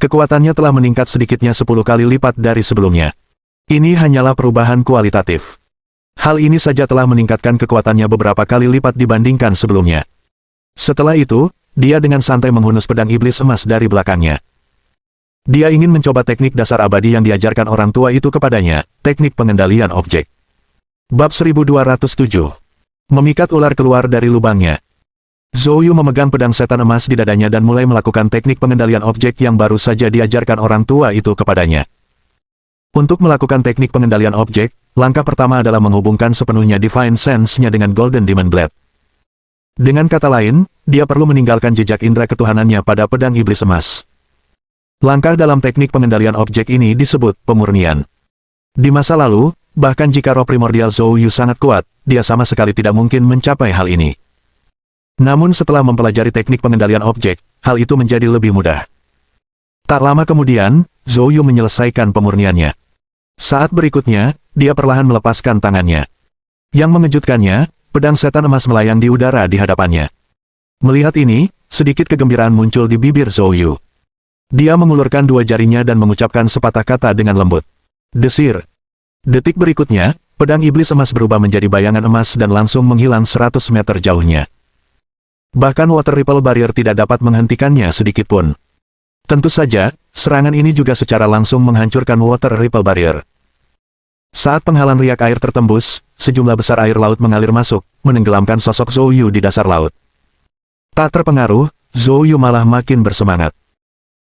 Kekuatannya telah meningkat sedikitnya 10 kali lipat dari sebelumnya. Ini hanyalah perubahan kualitatif. Hal ini saja telah meningkatkan kekuatannya beberapa kali lipat dibandingkan sebelumnya. Setelah itu, dia dengan santai menghunus pedang iblis emas dari belakangnya. Dia ingin mencoba teknik dasar abadi yang diajarkan orang tua itu kepadanya, teknik pengendalian objek. Bab 1207. Memikat ular keluar dari lubangnya. Zhou Yu memegang pedang setan emas di dadanya dan mulai melakukan teknik pengendalian objek yang baru saja diajarkan orang tua itu kepadanya. Untuk melakukan teknik pengendalian objek, langkah pertama adalah menghubungkan sepenuhnya Divine Sense-nya dengan Golden Demon Blade. Dengan kata lain, dia perlu meninggalkan jejak indera ketuhanannya pada pedang iblis emas. Langkah dalam teknik pengendalian objek ini disebut pemurnian. Di masa lalu, bahkan jika roh primordial Zhou Yu sangat kuat, dia sama sekali tidak mungkin mencapai hal ini. Namun setelah mempelajari teknik pengendalian objek, hal itu menjadi lebih mudah. Tak lama kemudian, Zhou Yu menyelesaikan pemurniannya. Saat berikutnya, dia perlahan melepaskan tangannya. Yang mengejutkannya, pedang setan emas melayang di udara di hadapannya. Melihat ini, sedikit kegembiraan muncul di bibir Zhou Yu. Dia mengulurkan 2 jarinya dan mengucapkan sepatah kata dengan lembut. Desir. Detik berikutnya, pedang iblis emas berubah menjadi bayangan emas dan langsung menghilang 100 meter jauhnya. Bahkan Water Ripple Barrier tidak dapat menghentikannya sedikitpun. Tentu saja, serangan ini juga secara langsung menghancurkan Water Ripple Barrier. Saat penghalang riak air tertembus, sejumlah besar air laut mengalir masuk, menenggelamkan sosok Zhou Yu di dasar laut. Tak terpengaruh, Zhou Yu malah makin bersemangat.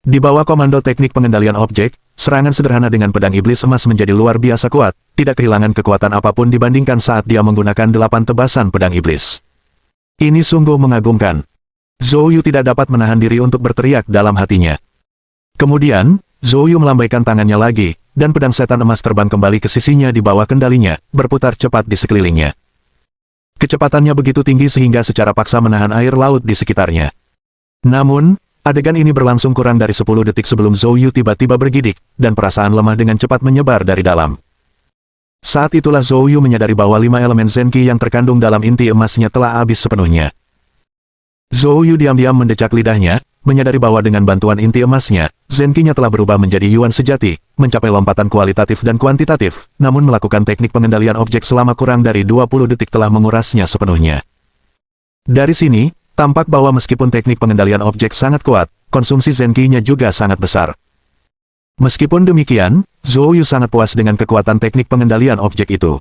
Di bawah komando teknik pengendalian objek, serangan sederhana dengan pedang iblis emas menjadi luar biasa kuat, tidak kehilangan kekuatan apapun dibandingkan saat dia menggunakan 8 tebasan pedang iblis. Ini sungguh mengagumkan. Zhou Yu tidak dapat menahan diri untuk berteriak dalam hatinya. Kemudian, Zhou Yu melambaikan tangannya lagi, dan pedang setan emas terbang kembali ke sisinya di bawah kendalinya, berputar cepat di sekelilingnya. Kecepatannya begitu tinggi sehingga secara paksa menahan air laut di sekitarnya. Namun, adegan ini berlangsung kurang dari 10 detik sebelum Zhou Yu tiba-tiba bergidik, dan perasaan lemah dengan cepat menyebar dari dalam. Saat itulah Zhou Yu menyadari bahwa 5 elemen Zenki yang terkandung dalam inti emasnya telah habis sepenuhnya. Zhou Yu diam-diam mendecak lidahnya, menyadari bahwa dengan bantuan inti emasnya, Zenki-nya telah berubah menjadi Yuan sejati, mencapai lompatan kualitatif dan kuantitatif, namun melakukan teknik pengendalian objek selama kurang dari 20 detik telah mengurasnya sepenuhnya. Dari sini, tampak bahwa meskipun teknik pengendalian objek sangat kuat, konsumsi Zenki-nya juga sangat besar. Meskipun demikian, Zhou Yu sangat puas dengan kekuatan teknik pengendalian objek itu.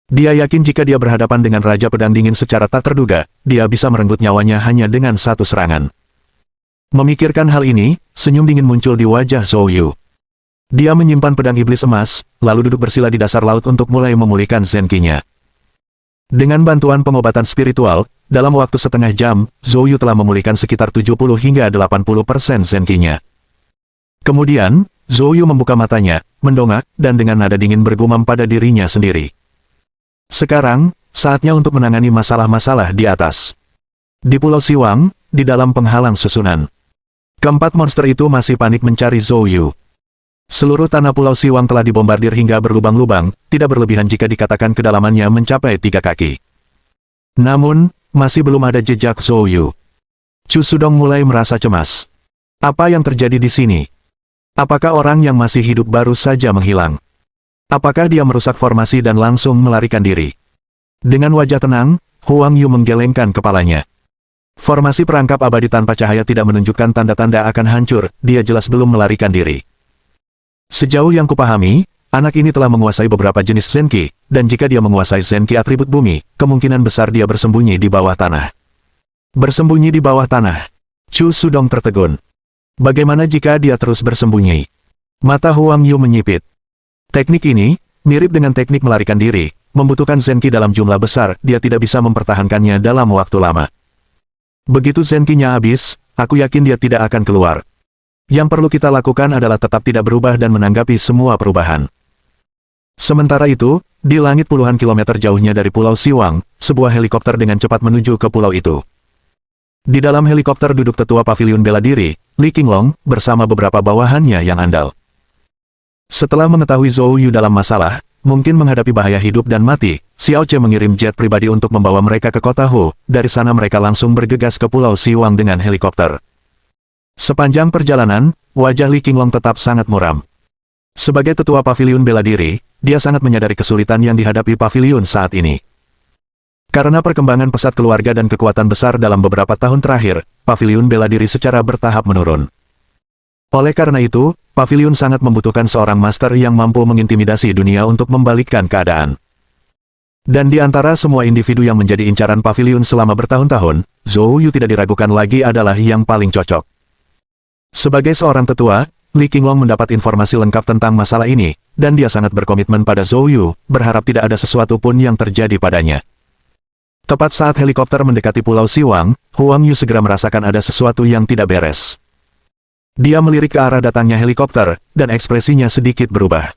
Dia yakin jika dia berhadapan dengan Raja Pedang Dingin secara tak terduga, dia bisa merenggut nyawanya hanya dengan satu serangan. Memikirkan hal ini, senyum dingin muncul di wajah Zhou Yu. Dia menyimpan pedang iblis emas, lalu duduk bersila di dasar laut untuk mulai memulihkan Zenki-nya. Dengan bantuan pengobatan spiritual, dalam waktu setengah jam, Zhou Yu telah memulihkan sekitar 70 hingga 80% Zenki-nya. Kemudian, Zhou Yu membuka matanya, mendongak, dan dengan nada dingin bergumam pada dirinya sendiri. Sekarang, saatnya untuk menangani masalah-masalah di atas. Di Pulau Siwang, di dalam penghalang susunan. Keempat monster itu masih panik mencari Zhou Yu. Seluruh tanah Pulau Siwang telah dibombardir hingga berlubang-lubang, tidak berlebihan jika dikatakan kedalamannya mencapai 3 kaki. Namun, masih belum ada jejak Zhou Yu. Chu Sudong mulai merasa cemas. Apa yang terjadi di sini? Apakah orang yang masih hidup baru saja menghilang? Apakah dia merusak formasi dan langsung melarikan diri? Dengan wajah tenang, Huang Yu menggelengkan kepalanya. Formasi perangkap abadi tanpa cahaya tidak menunjukkan tanda-tanda akan hancur, dia jelas belum melarikan diri. Sejauh yang kupahami, anak ini telah menguasai beberapa jenis Zenki, dan jika dia menguasai Zenki atribut bumi, kemungkinan besar dia bersembunyi di bawah tanah. Bersembunyi di bawah tanah. Chu Sudong tertegun. Bagaimana jika dia terus bersembunyi? Mata Huang Yu menyipit. Teknik ini, mirip dengan teknik melarikan diri, membutuhkan Zenki dalam jumlah besar, dia tidak bisa mempertahankannya dalam waktu lama. Begitu Zenki-nya habis, aku yakin dia tidak akan keluar. Yang perlu kita lakukan adalah tetap tidak berubah dan menanggapi semua perubahan. Sementara itu, di langit puluhan kilometer jauhnya dari Pulau Siwang, sebuah helikopter dengan cepat menuju ke pulau itu. Di dalam helikopter duduk tetua paviliun bela diri, Li Qinglong, bersama beberapa bawahannya yang andal. Setelah mengetahui Zhou Yu dalam masalah, mungkin menghadapi bahaya hidup dan mati, Xiao Che mengirim jet pribadi untuk membawa mereka ke kota Hu, dari sana mereka langsung bergegas ke Pulau Siwang dengan helikopter. Sepanjang perjalanan, wajah Li Qinglong tetap sangat muram. Sebagai tetua paviliun bela diri, dia sangat menyadari kesulitan yang dihadapi paviliun saat ini. Karena perkembangan pesat keluarga dan kekuatan besar dalam beberapa tahun terakhir, paviliun bela diri secara bertahap menurun. Oleh karena itu, paviliun sangat membutuhkan seorang master yang mampu mengintimidasi dunia untuk membalikkan keadaan. Dan di antara semua individu yang menjadi incaran paviliun selama bertahun-tahun, Zhou Yu tidak diragukan lagi adalah yang paling cocok. Sebagai seorang tetua, Li Qinglong mendapat informasi lengkap tentang masalah ini, dan dia sangat berkomitmen pada Zhou Yu, berharap tidak ada sesuatu pun yang terjadi padanya. Tepat saat helikopter mendekati Pulau Siwang, Huang Yu segera merasakan ada sesuatu yang tidak beres. Dia melirik ke arah datangnya helikopter, dan ekspresinya sedikit berubah.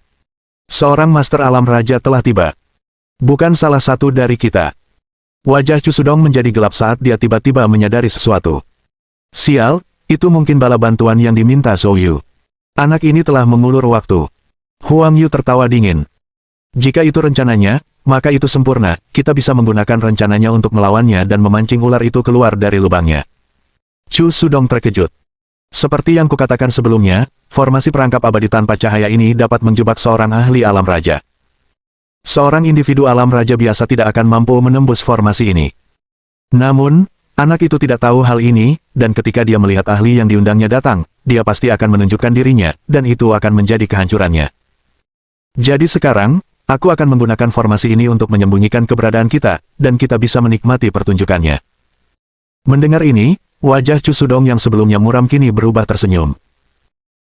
Seorang master alam raja telah tiba. Bukan salah satu dari kita. Wajah Chu Sudong menjadi gelap saat dia tiba-tiba menyadari sesuatu. Sial, itu mungkin bala bantuan yang diminta Zhou Yu. Anak ini telah mengulur waktu. Huang Yu tertawa dingin. Jika itu rencananya, maka itu sempurna, kita bisa menggunakan rencananya untuk melawannya dan memancing ular itu keluar dari lubangnya. Chu Sudong terkejut. Seperti yang kukatakan sebelumnya, formasi perangkap abadi tanpa cahaya ini dapat menjebak seorang ahli alam raja. Seorang individu alam raja biasa tidak akan mampu menembus formasi ini. Namun, Anak itu tidak tahu hal ini, dan ketika dia melihat ahli yang diundangnya datang, dia pasti akan menunjukkan dirinya, dan itu akan menjadi kehancurannya. Jadi sekarang, aku akan menggunakan formasi ini untuk menyembunyikan keberadaan kita, dan kita bisa menikmati pertunjukannya. Mendengar ini, wajah Chu Sudong yang sebelumnya muram kini berubah tersenyum.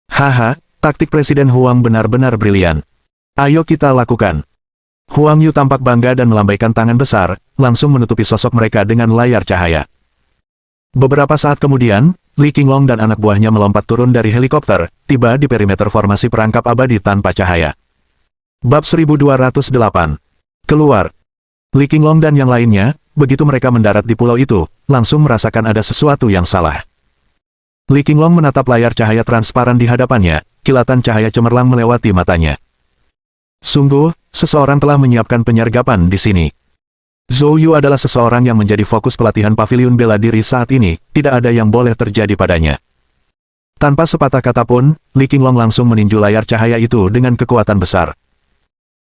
Haha, taktik Presiden Huang benar-benar brilian. Ayo kita lakukan. Huang Yu tampak bangga dan melambaikan tangan besar, langsung menutupi sosok mereka dengan layar cahaya. Beberapa saat kemudian, Li Qinglong dan anak buahnya melompat turun dari helikopter, tiba di perimeter formasi perangkap abadi tanpa cahaya. Bab 1208. Keluar. Li Qinglong dan yang lainnya, begitu mereka mendarat di pulau itu, langsung merasakan ada sesuatu yang salah. Li Qinglong menatap layar cahaya transparan di hadapannya, kilatan cahaya cemerlang melewati matanya. Sungguh, seseorang telah menyiapkan penyergapan di sini. Zhou Yu adalah seseorang yang menjadi fokus pelatihan paviliun bela diri saat ini, tidak ada yang boleh terjadi padanya. Tanpa sepatah kata pun, Li Qinglong langsung meninju layar cahaya itu dengan kekuatan besar.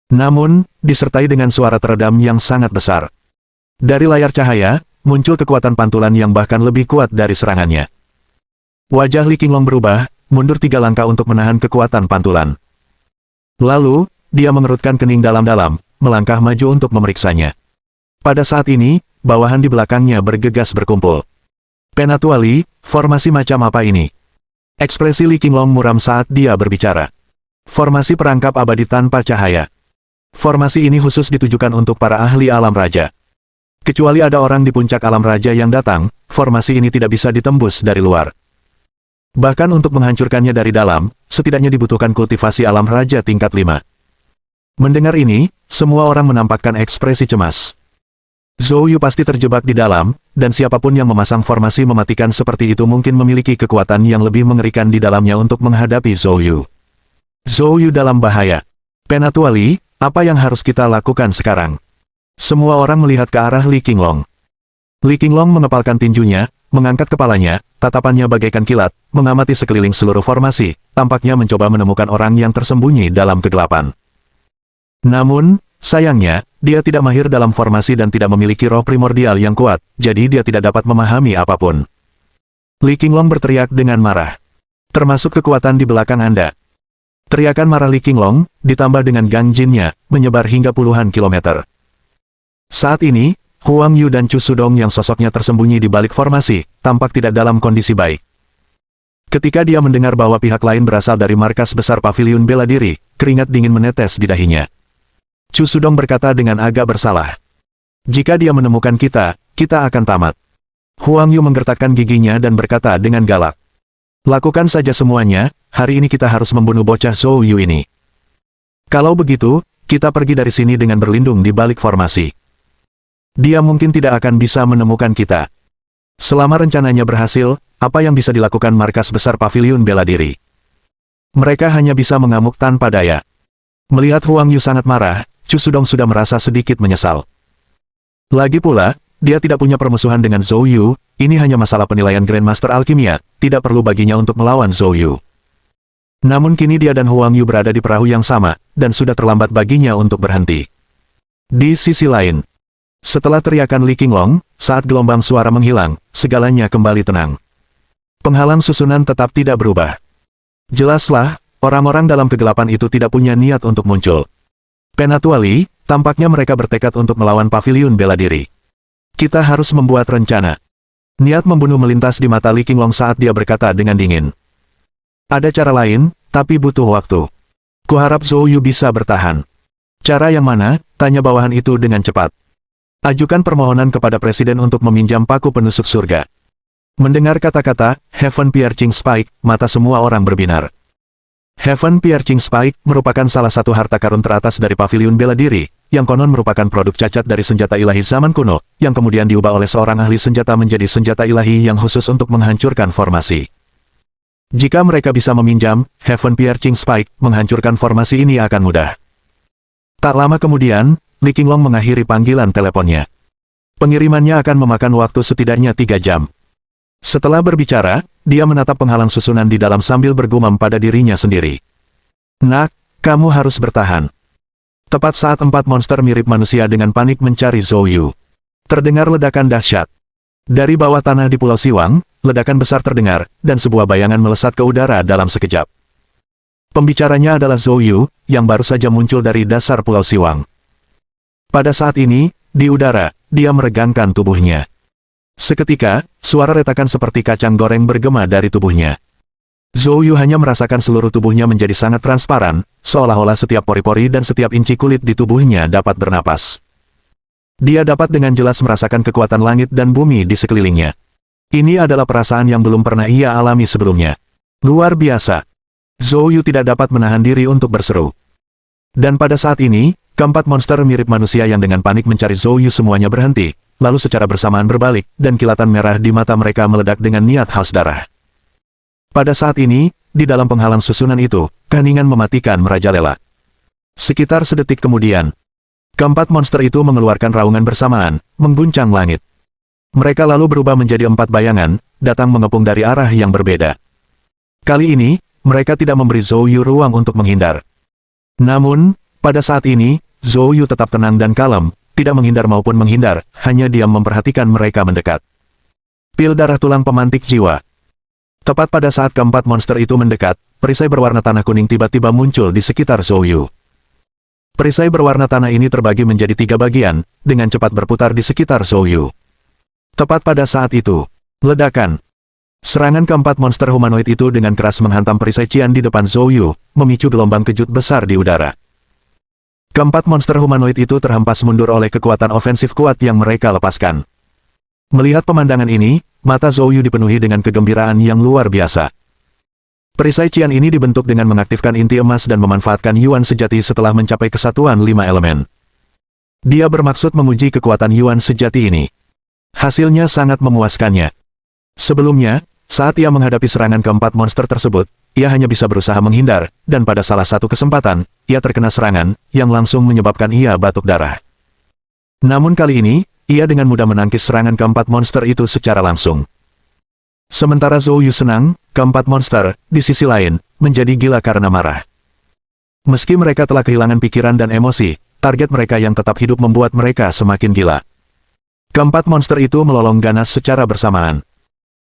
Namun, disertai dengan suara teredam yang sangat besar. Dari layar cahaya, muncul kekuatan pantulan yang bahkan lebih kuat dari serangannya. Wajah Li Qinglong berubah, mundur 3 langkah untuk menahan kekuatan pantulan. Lalu, dia mengerutkan kening dalam-dalam, melangkah maju untuk memeriksanya. Pada saat ini, bawahan di belakangnya bergegas berkumpul. Penatuali, formasi macam apa ini? Ekspresi Li Qinglong muram saat dia berbicara. Formasi perangkap abadi tanpa cahaya. Formasi ini khusus ditujukan untuk para ahli alam raja. Kecuali ada orang di puncak alam raja yang datang, formasi ini tidak bisa ditembus dari luar. Bahkan untuk menghancurkannya dari dalam, setidaknya dibutuhkan kultivasi alam raja tingkat 5. Mendengar ini, semua orang menampakkan ekspresi cemas. Zhou Yu pasti terjebak di dalam, dan siapapun yang memasang formasi mematikan seperti itu mungkin memiliki kekuatan yang lebih mengerikan di dalamnya untuk menghadapi Zhou Yu. Zhou Yu dalam bahaya. Penatuali, apa yang harus kita lakukan sekarang? Semua orang melihat ke arah Li Qinglong. Li Qinglong mengepalkan tinjunya, mengangkat kepalanya, tatapannya bagaikan kilat, mengamati sekeliling seluruh formasi, tampaknya mencoba menemukan orang yang tersembunyi dalam kegelapan. Namun, sayangnya, dia tidak mahir dalam formasi dan tidak memiliki roh primordial yang kuat, jadi dia tidak dapat memahami apapun. Li Qinglong berteriak dengan marah. Termasuk kekuatan di belakang Anda. Teriakan marah Li Qinglong, ditambah dengan gang jinnya, menyebar hingga puluhan kilometer. Saat ini, Huang Yu dan Chu Sudong yang sosoknya tersembunyi di balik formasi, tampak tidak dalam kondisi baik. Ketika dia mendengar bahwa pihak lain berasal dari markas besar paviliun bela diri, keringat dingin menetes di dahinya. Chu Sudong berkata dengan agak bersalah. Jika dia menemukan kita, kita akan tamat. Huang Yu menggertakkan giginya dan berkata dengan galak. Lakukan saja semuanya, hari ini kita harus membunuh bocah Zhou Yu ini. Kalau begitu, kita pergi dari sini dengan berlindung di balik formasi. Dia mungkin tidak akan bisa menemukan kita. Selama rencananya berhasil, apa yang bisa dilakukan markas besar paviliun bela diri? Mereka hanya bisa mengamuk tanpa daya. Melihat Huang Yu sangat marah, Chu Sudong sudah merasa sedikit menyesal. Lagi pula, dia tidak punya permusuhan dengan Zhou Yu, ini hanya masalah penilaian Grandmaster Alkimia, tidak perlu baginya untuk melawan Zhou Yu. Namun kini dia dan Huang Yu berada di perahu yang sama, dan sudah terlambat baginya untuk berhenti. Di sisi lain, setelah teriakan Li Qinglong, saat gelombang suara menghilang, segalanya kembali tenang. Penghalang susunan tetap tidak berubah. Jelaslah, orang-orang dalam kegelapan itu tidak punya niat untuk muncul. Penatuali, tampaknya mereka bertekad untuk melawan paviliun bela diri. Kita harus membuat rencana. Niat membunuh melintas di mata Li Qinglong saat dia berkata dengan dingin. Ada cara lain, tapi butuh waktu. Kuharap Zhou Yu bisa bertahan. Cara yang mana? Tanya bawahan itu dengan cepat. Ajukan permohonan kepada Presiden untuk meminjam paku penusuk surga. Mendengar kata-kata, Heaven Piercing Spike, mata semua orang berbinar. Heaven Piercing Spike merupakan salah satu harta karun teratas dari paviliun bela diri, yang konon merupakan produk cacat dari senjata ilahi zaman kuno, yang kemudian diubah oleh seorang ahli senjata menjadi senjata ilahi yang khusus untuk menghancurkan formasi. Jika mereka bisa meminjam, Heaven Piercing Spike, menghancurkan formasi ini akan mudah. Tak lama kemudian, Li Qinglong mengakhiri panggilan teleponnya. Pengirimannya akan memakan waktu setidaknya 3 jam. Setelah berbicara, dia menatap penghalang susunan di dalam sambil bergumam pada dirinya sendiri. Nak, kamu harus bertahan. Tepat saat 4 monster mirip manusia dengan panik mencari Zhou Yu. Terdengar ledakan dahsyat. Dari bawah tanah di Pulau Siwang, ledakan besar terdengar, dan sebuah bayangan melesat ke udara dalam sekejap. Pembicaranya adalah Zhou Yu, yang baru saja muncul dari dasar Pulau Siwang. Pada saat ini, di udara, dia meregangkan tubuhnya. Seketika, suara retakan seperti kacang goreng bergema dari tubuhnya. Zhou Yu hanya merasakan seluruh tubuhnya menjadi sangat transparan, seolah-olah setiap pori-pori dan setiap inci kulit di tubuhnya dapat bernapas. Dia dapat dengan jelas merasakan kekuatan langit dan bumi di sekelilingnya. Ini adalah perasaan yang belum pernah ia alami sebelumnya. Luar biasa. Zhou Yu tidak dapat menahan diri untuk berseru. Dan pada saat ini, keempat monster mirip manusia yang dengan panik mencari Zhou Yu semuanya berhenti, lalu secara bersamaan berbalik, dan kilatan merah di mata mereka meledak dengan niat haus darah. Pada saat ini, di dalam penghalang susunan itu, keheningan mematikan merajalela. Sekitar sedetik kemudian, keempat monster itu mengeluarkan raungan bersamaan, mengguncang langit. Mereka lalu berubah menjadi 4 bayangan, datang mengepung dari arah yang berbeda. Kali ini, mereka tidak memberi Zhou Yu ruang untuk menghindar. Namun, pada saat ini, Zhou Yu tetap tenang dan kalem, tidak menghindar maupun menghindar, hanya diam memperhatikan mereka mendekat. Pil darah tulang pemantik jiwa. Tepat pada saat keempat monster itu mendekat, perisai berwarna tanah kuning tiba-tiba muncul di sekitar Zhou Yu. Perisai berwarna tanah ini terbagi menjadi 3 bagian, dengan cepat berputar di sekitar Zhou Yu. Tepat pada saat itu, ledakan. Serangan keempat monster humanoid itu dengan keras menghantam perisai Qian di depan Zhou Yu, memicu gelombang kejut besar di udara. Keempat monster humanoid itu terhempas mundur oleh kekuatan ofensif kuat yang mereka lepaskan. Melihat pemandangan ini, mata Zhou Yu dipenuhi dengan kegembiraan yang luar biasa. Perisai Qian ini dibentuk dengan mengaktifkan inti emas dan memanfaatkan Yuan sejati setelah mencapai kesatuan 5 elemen. Dia bermaksud menguji kekuatan Yuan sejati ini. Hasilnya sangat memuaskannya. Sebelumnya, saat ia menghadapi serangan keempat monster tersebut, ia hanya bisa berusaha menghindar, dan pada salah satu kesempatan, ia terkena serangan, yang langsung menyebabkan ia batuk darah. Namun kali ini, ia dengan mudah menangkis serangan keempat monster itu secara langsung. Sementara Zhou Yu senang, keempat monster, di sisi lain, menjadi gila karena marah. Meski mereka telah kehilangan pikiran dan emosi, target mereka yang tetap hidup membuat mereka semakin gila. Keempat monster itu melolong ganas secara bersamaan.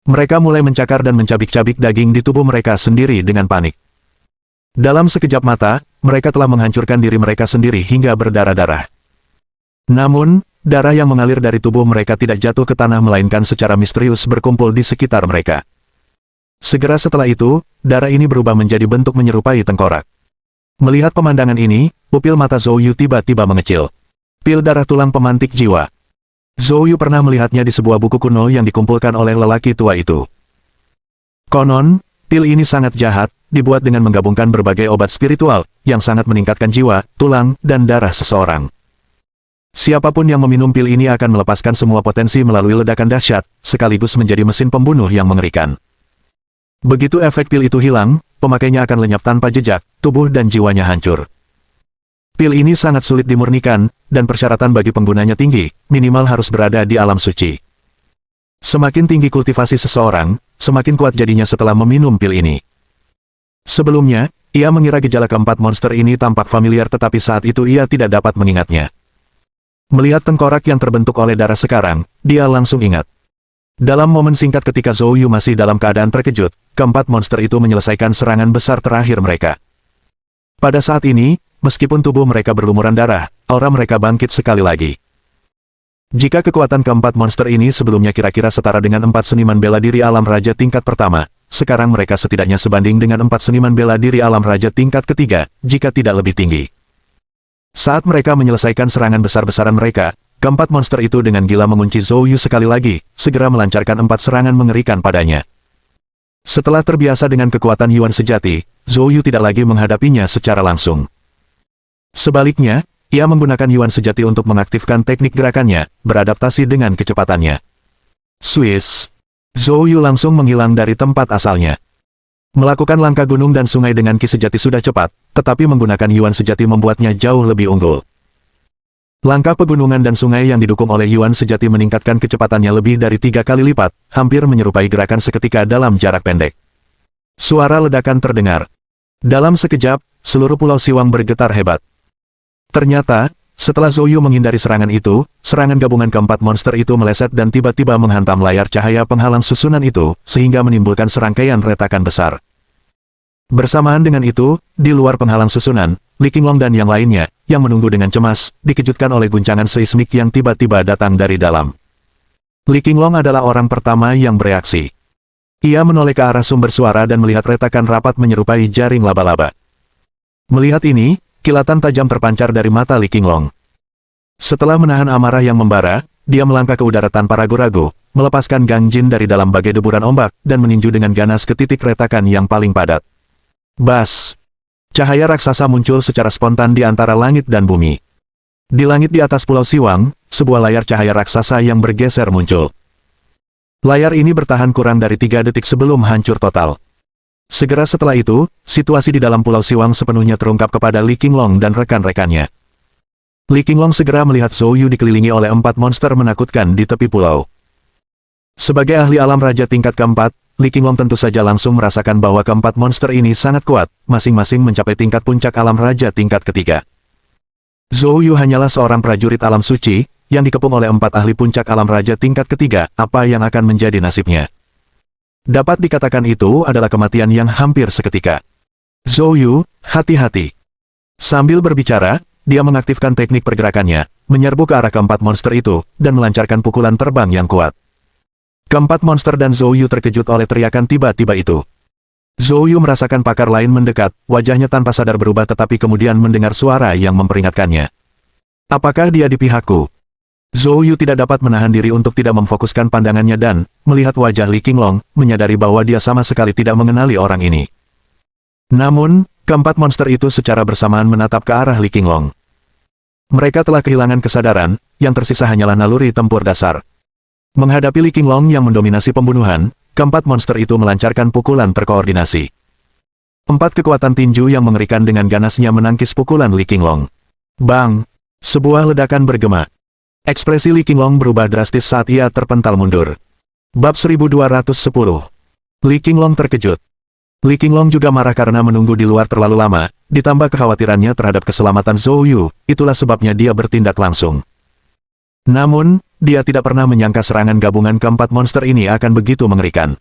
Mereka mulai mencakar dan mencabik-cabik daging di tubuh mereka sendiri dengan panik. Dalam sekejap mata, mereka telah menghancurkan diri mereka sendiri hingga berdarah-darah. Namun, darah yang mengalir dari tubuh mereka tidak jatuh ke tanah melainkan secara misterius berkumpul di sekitar mereka. Segera setelah itu, darah ini berubah menjadi bentuk menyerupai tengkorak. Melihat pemandangan ini, pupil mata Zhou Yu tiba-tiba mengecil. Pil darah tulang pemantik jiwa. Zhou Yu pernah melihatnya di sebuah buku kuno yang dikumpulkan oleh lelaki tua itu. Konon, pil ini sangat jahat, dibuat dengan menggabungkan berbagai obat spiritual, yang sangat meningkatkan jiwa, tulang, dan darah seseorang. Siapapun yang meminum pil ini akan melepaskan semua potensi melalui ledakan dahsyat, sekaligus menjadi mesin pembunuh yang mengerikan. Begitu efek pil itu hilang, pemakainya akan lenyap tanpa jejak, tubuh dan jiwanya hancur. Pil ini sangat sulit dimurnikan, dan persyaratan bagi penggunanya tinggi, minimal harus berada di alam suci. Semakin tinggi kultivasi seseorang, semakin kuat jadinya setelah meminum pil ini. Sebelumnya, ia mengira gejala keempat monster ini tampak familiar tetapi saat itu ia tidak dapat mengingatnya. Melihat tengkorak yang terbentuk oleh darah sekarang, dia langsung ingat. Dalam momen singkat ketika Zhou Yu masih dalam keadaan terkejut, keempat monster itu menyelesaikan serangan besar terakhir mereka. Pada saat ini, meskipun tubuh mereka berlumuran darah, aura mereka bangkit sekali lagi. Jika kekuatan keempat monster ini sebelumnya kira-kira setara dengan 4 seniman bela diri alam raja tingkat pertama, sekarang mereka setidaknya sebanding dengan 4 seniman bela diri alam raja tingkat ketiga, jika tidak lebih tinggi. Saat mereka menyelesaikan serangan besar-besaran mereka, keempat monster itu dengan gila mengunci Zhou Yu sekali lagi, segera melancarkan 4 serangan mengerikan padanya. Setelah terbiasa dengan kekuatan Yuan sejati, Zhou Yu tidak lagi menghadapinya secara langsung. Sebaliknya, ia menggunakan Yuan sejati untuk mengaktifkan teknik gerakannya, beradaptasi dengan kecepatannya. Swiss. Zhou Yu langsung menghilang dari tempat asalnya. Melakukan langkah gunung dan sungai dengan ki sejati sudah cepat, tetapi menggunakan Yuan sejati membuatnya jauh lebih unggul. Langkah pegunungan dan sungai yang didukung oleh Yuan sejati meningkatkan kecepatannya lebih dari 3 kali lipat, hampir menyerupai gerakan seketika dalam jarak pendek. Suara ledakan terdengar. Dalam sekejap, seluruh Pulau Siwang bergetar hebat. Ternyata, Setelah Zhou Yu menghindari serangan itu, serangan gabungan keempat monster itu meleset dan tiba-tiba menghantam layar cahaya penghalang susunan itu, sehingga menimbulkan serangkaian retakan besar. Bersamaan dengan itu, di luar penghalang susunan, Li Qinglong dan yang lainnya, yang menunggu dengan cemas, dikejutkan oleh guncangan seismik yang tiba-tiba datang dari dalam. Li Qinglong adalah orang pertama yang bereaksi. Ia menoleh ke arah sumber suara dan melihat retakan rapat menyerupai jaring laba-laba. Melihat ini, kilatan tajam terpancar dari mata Li Qinglong. Setelah menahan amarah yang membara, dia melangkah ke udara tanpa ragu-ragu, melepaskan Gang Jin dari dalam bagai deburan ombak, dan meninju dengan ganas ke titik retakan yang paling padat. Bas! Cahaya raksasa muncul secara spontan di antara langit dan bumi. Di langit di atas Pulau Siwang, sebuah layar cahaya raksasa yang bergeser muncul. Layar ini bertahan kurang dari 3 detik sebelum hancur total. Segera setelah itu, situasi di dalam Pulau Siwang sepenuhnya terungkap kepada Li Qinglong dan rekan-rekannya. Li Qinglong segera melihat Zhou Yu dikelilingi oleh 4 monster menakutkan di tepi pulau. Sebagai ahli alam raja tingkat keempat, Li Qinglong tentu saja langsung merasakan bahwa keempat monster ini sangat kuat, masing-masing mencapai tingkat puncak alam raja tingkat ketiga. Zhou Yu hanyalah seorang prajurit alam suci, yang dikepung oleh 4 ahli puncak alam raja tingkat ketiga, apa yang akan menjadi nasibnya? Dapat dikatakan itu adalah kematian yang hampir seketika. Zhou Yu, hati-hati. Sambil berbicara, dia mengaktifkan teknik pergerakannya, menyerbu ke arah keempat monster itu, dan melancarkan pukulan terbang yang kuat. Keempat monster dan Zhou Yu terkejut oleh teriakan tiba-tiba itu. Zhou Yu merasakan pakar lain mendekat, wajahnya tanpa sadar berubah tetapi kemudian mendengar suara yang memperingatkannya. Apakah dia di pihakku? Zhou Yu tidak dapat menahan diri untuk tidak memfokuskan pandangannya dan, melihat wajah Li Qinglong, menyadari bahwa dia sama sekali tidak mengenali orang ini. Namun, keempat monster itu secara bersamaan menatap ke arah Li Qinglong. Mereka telah kehilangan kesadaran, yang tersisa hanyalah naluri tempur dasar. Menghadapi Li Qinglong yang mendominasi pembunuhan, keempat monster itu melancarkan pukulan terkoordinasi. 4 kekuatan tinju yang mengerikan dengan ganasnya menangkis pukulan Li Qinglong. Bang! Sebuah ledakan bergema. Ekspresi Li Qinglong berubah drastis saat ia terpental mundur. Bab 1210. Li Qinglong terkejut. Li Qinglong juga marah karena menunggu di luar terlalu lama, ditambah kekhawatirannya terhadap keselamatan Zhou Yu, itulah sebabnya dia bertindak langsung. Namun, dia tidak pernah menyangka serangan gabungan keempat monster ini akan begitu mengerikan.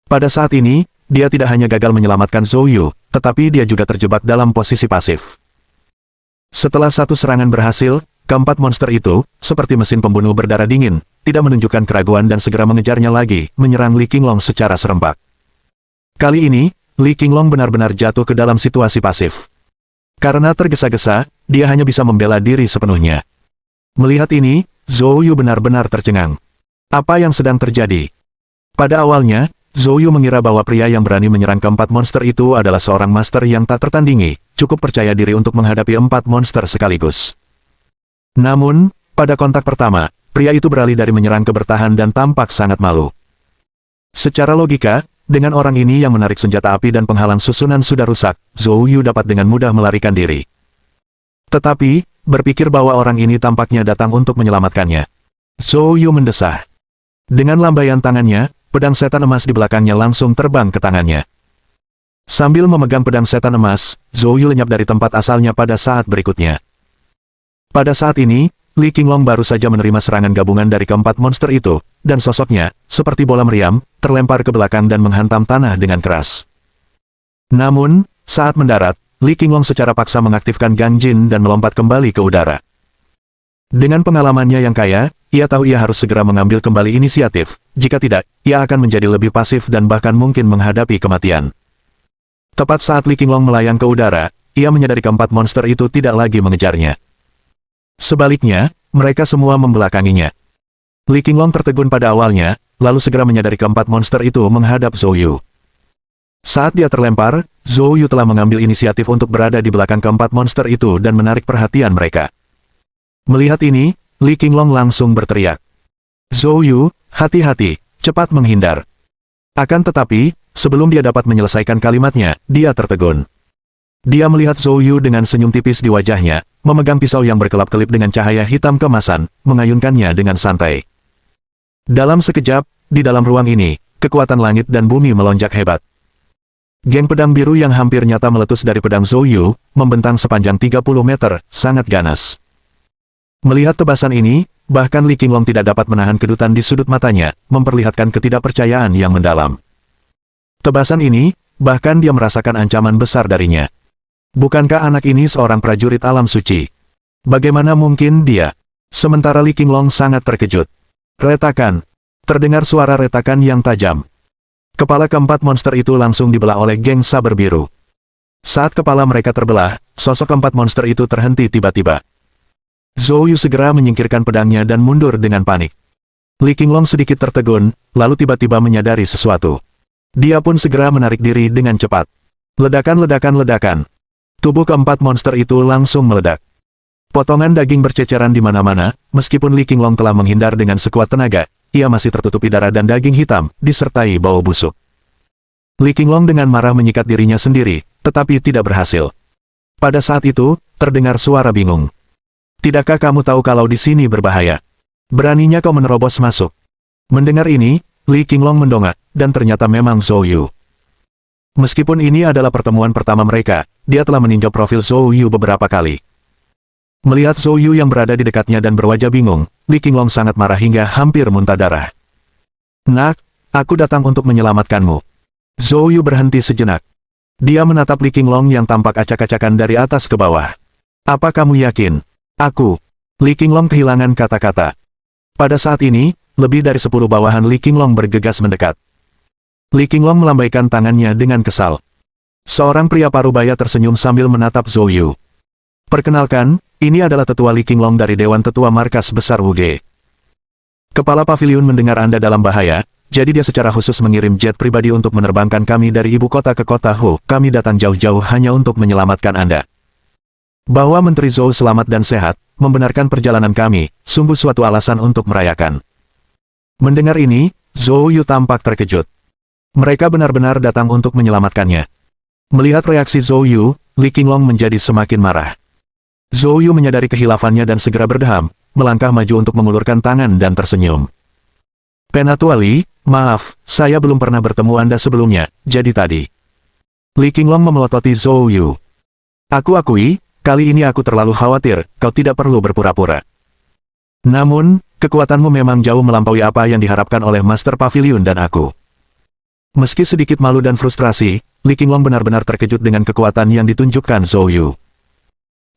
Pada saat ini, dia tidak hanya gagal menyelamatkan Zhou Yu, tetapi dia juga terjebak dalam posisi pasif. Setelah satu serangan berhasil, keempat monster itu, seperti mesin pembunuh berdarah dingin, tidak menunjukkan keraguan dan segera mengejarnya lagi, menyerang Li Qinglong secara serempak. Kali ini, Li Qinglong benar-benar jatuh ke dalam situasi pasif. Karena tergesa-gesa, dia hanya bisa membela diri sepenuhnya. Melihat ini, Zhou Yu benar-benar tercengang. Apa yang sedang terjadi? Pada awalnya, Zhou Yu mengira bahwa pria yang berani menyerang keempat monster itu adalah seorang master yang tak tertandingi, cukup percaya diri untuk menghadapi 4 monster sekaligus. Namun, pada kontak pertama, pria itu beralih dari menyerang ke bertahan dan tampak sangat malu. Secara logika, dengan orang ini yang menarik senjata api dan penghalang susunan sudah rusak, Zhou Yu dapat dengan mudah melarikan diri. Tetapi, berpikir bahwa orang ini tampaknya datang untuk menyelamatkannya. Zhou Yu mendesah. Dengan lambaian tangannya, pedang setan emas di belakangnya langsung terbang ke tangannya. Sambil memegang pedang setan emas, Zhou Yu lenyap dari tempat asalnya pada saat berikutnya. Pada saat ini, Li Qinglong baru saja menerima serangan gabungan dari keempat monster itu, dan sosoknya, seperti bola meriam, terlempar ke belakang dan menghantam tanah dengan keras. Namun, saat mendarat, Li Qinglong secara paksa mengaktifkan Gang Jin dan melompat kembali ke udara. Dengan pengalamannya yang kaya, ia tahu ia harus segera mengambil kembali inisiatif, jika tidak, ia akan menjadi lebih pasif dan bahkan mungkin menghadapi kematian. Tepat saat Li Qinglong melayang ke udara, ia menyadari keempat monster itu tidak lagi mengejarnya. Sebaliknya, mereka semua membelakanginya. Li Qinglong tertegun pada awalnya, lalu segera menyadari keempat monster itu menghadap Zhou Yu. Saat dia terlempar, Zhou Yu telah mengambil inisiatif untuk berada di belakang keempat monster itu dan menarik perhatian mereka. Melihat ini, Li Qinglong langsung berteriak. Zhou Yu, hati-hati, cepat menghindar. Akan tetapi, sebelum dia dapat menyelesaikan kalimatnya, dia tertegun. Dia melihat Zhou Yu dengan senyum tipis di wajahnya, memegang pisau yang berkelap-kelip dengan cahaya hitam kemasan, mengayunkannya dengan santai. Dalam sekejap, di dalam ruang ini, kekuatan langit dan bumi melonjak hebat. Geng pedang biru yang hampir nyata meletus dari pedang Zhou Yu, membentang sepanjang 30 meter, sangat ganas. Melihat tebasan ini, bahkan Li Qinglong tidak dapat menahan kedutan di sudut matanya, memperlihatkan ketidakpercayaan yang mendalam. Tebasan ini, bahkan dia merasakan ancaman besar darinya. Bukankah anak ini seorang prajurit alam suci? Bagaimana mungkin dia? Sementara Li Qinglong sangat terkejut. Retakan. Terdengar suara retakan yang tajam. Kepala keempat monster itu langsung dibelah oleh geng saber biru. Saat kepala mereka terbelah, sosok keempat monster itu terhenti tiba-tiba. Zhou Yu segera menyingkirkan pedangnya dan mundur dengan panik. Li Qinglong sedikit tertegun, lalu tiba-tiba menyadari sesuatu. Dia pun segera menarik diri dengan cepat. Ledakan. Tubuh keempat monster itu langsung meledak. Potongan daging berceceran di mana-mana, meskipun Li Qinglong telah menghindar dengan sekuat tenaga, ia masih tertutupi darah dan daging hitam, disertai bau busuk. Li Qinglong dengan marah menyikat dirinya sendiri, tetapi tidak berhasil. Pada saat itu, terdengar suara bingung. Tidakkah kamu tahu kalau di sini berbahaya? Beraninya kau menerobos masuk. Mendengar ini, Li Qinglong mendongak, dan ternyata memang Zhou Yu. Meskipun ini adalah pertemuan pertama mereka, dia telah meninjau profil Zhou Yu beberapa kali. Melihat Zhou Yu yang berada di dekatnya dan berwajah bingung, Li Qinglong sangat marah hingga hampir muntah darah. Nak, aku datang untuk menyelamatkanmu. Zhou Yu berhenti sejenak. Dia menatap Li Qinglong yang tampak acak-acakan dari atas ke bawah. Apa kamu yakin? Aku. Li Qinglong kehilangan kata-kata. Pada saat ini, lebih dari 10 bawahan Li Qinglong bergegas mendekat. Li Qinglong melambaikan tangannya dengan kesal. Seorang pria parubaya tersenyum sambil menatap Zhou Yu. Perkenalkan, ini adalah tetua Li Qinglong dari Dewan Tetua Markas Besar Wuge. Kepala paviliun mendengar Anda dalam bahaya, jadi dia secara khusus mengirim jet pribadi untuk menerbangkan kami dari ibu kota ke kota Hu. Kami datang jauh-jauh hanya untuk menyelamatkan Anda. Bahwa Menteri Zhou selamat dan sehat, membenarkan perjalanan kami, sungguh suatu alasan untuk merayakan. Mendengar ini, Zhou Yu tampak terkejut. Mereka benar-benar datang untuk menyelamatkannya. Melihat reaksi Zhou Yu, Li Qinglong menjadi semakin marah. Zhou Yu menyadari kehilafannya dan segera berdeham, melangkah maju untuk mengulurkan tangan dan tersenyum. Penatua Li, maaf, saya belum pernah bertemu Anda sebelumnya, jadi tadi. Li Qinglong memelototi Zhou Yu. Aku akui, kali ini aku terlalu khawatir, kau tidak perlu berpura-pura. Namun, kekuatanmu memang jauh melampaui apa yang diharapkan oleh Master Pavilion dan aku. Meski sedikit malu dan frustrasi, Li Qinglong benar-benar terkejut dengan kekuatan yang ditunjukkan Zhou Yu.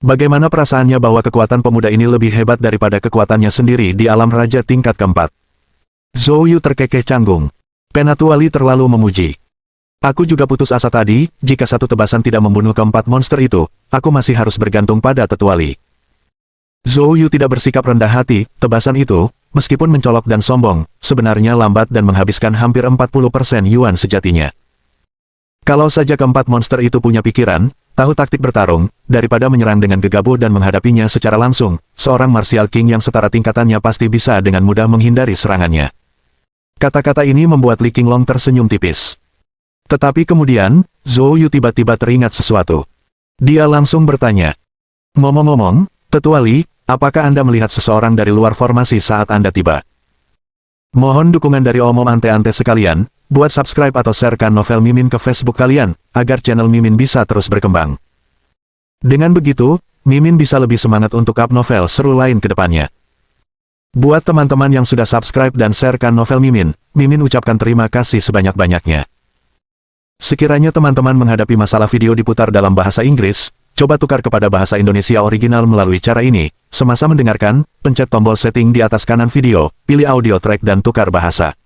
Bagaimana perasaannya bahwa kekuatan pemuda ini lebih hebat daripada kekuatannya sendiri di alam raja tingkat keempat. Zhou Yu terkekeh canggung. Penatua Li terlalu memuji. Aku juga putus asa tadi, jika satu tebasan tidak membunuh keempat monster itu, aku masih harus bergantung pada tetua Li. Zhou Yu tidak bersikap rendah hati, tebasan itu, meskipun mencolok dan sombong, sebenarnya lambat dan menghabiskan hampir 40% yuan sejatinya. Kalau saja keempat monster itu punya pikiran, tahu taktik bertarung, daripada menyerang dengan gegabah dan menghadapinya secara langsung, seorang Martial King yang setara tingkatannya pasti bisa dengan mudah menghindari serangannya. Kata-kata ini membuat Li Qinglong tersenyum tipis. Tetapi kemudian, Zhou Yu tiba-tiba teringat sesuatu. Dia langsung bertanya. Ngomong-ngomong, Tetua Li, apakah Anda melihat seseorang dari luar formasi saat Anda tiba? Mohon dukungan dari omom ante-ante sekalian, buat subscribe atau sharekan novel Mimin ke Facebook kalian, agar channel Mimin bisa terus berkembang. Dengan begitu, Mimin bisa lebih semangat untuk up novel seru lain ke depannya. Buat teman-teman yang sudah subscribe dan sharekan novel Mimin, Mimin ucapkan terima kasih sebanyak-banyaknya. Sekiranya teman-teman menghadapi masalah video diputar dalam bahasa Inggris, coba tukar kepada bahasa Indonesia original melalui cara ini. Semasa mendengarkan, pencet tombol setting di atas kanan video, pilih audio track dan tukar bahasa.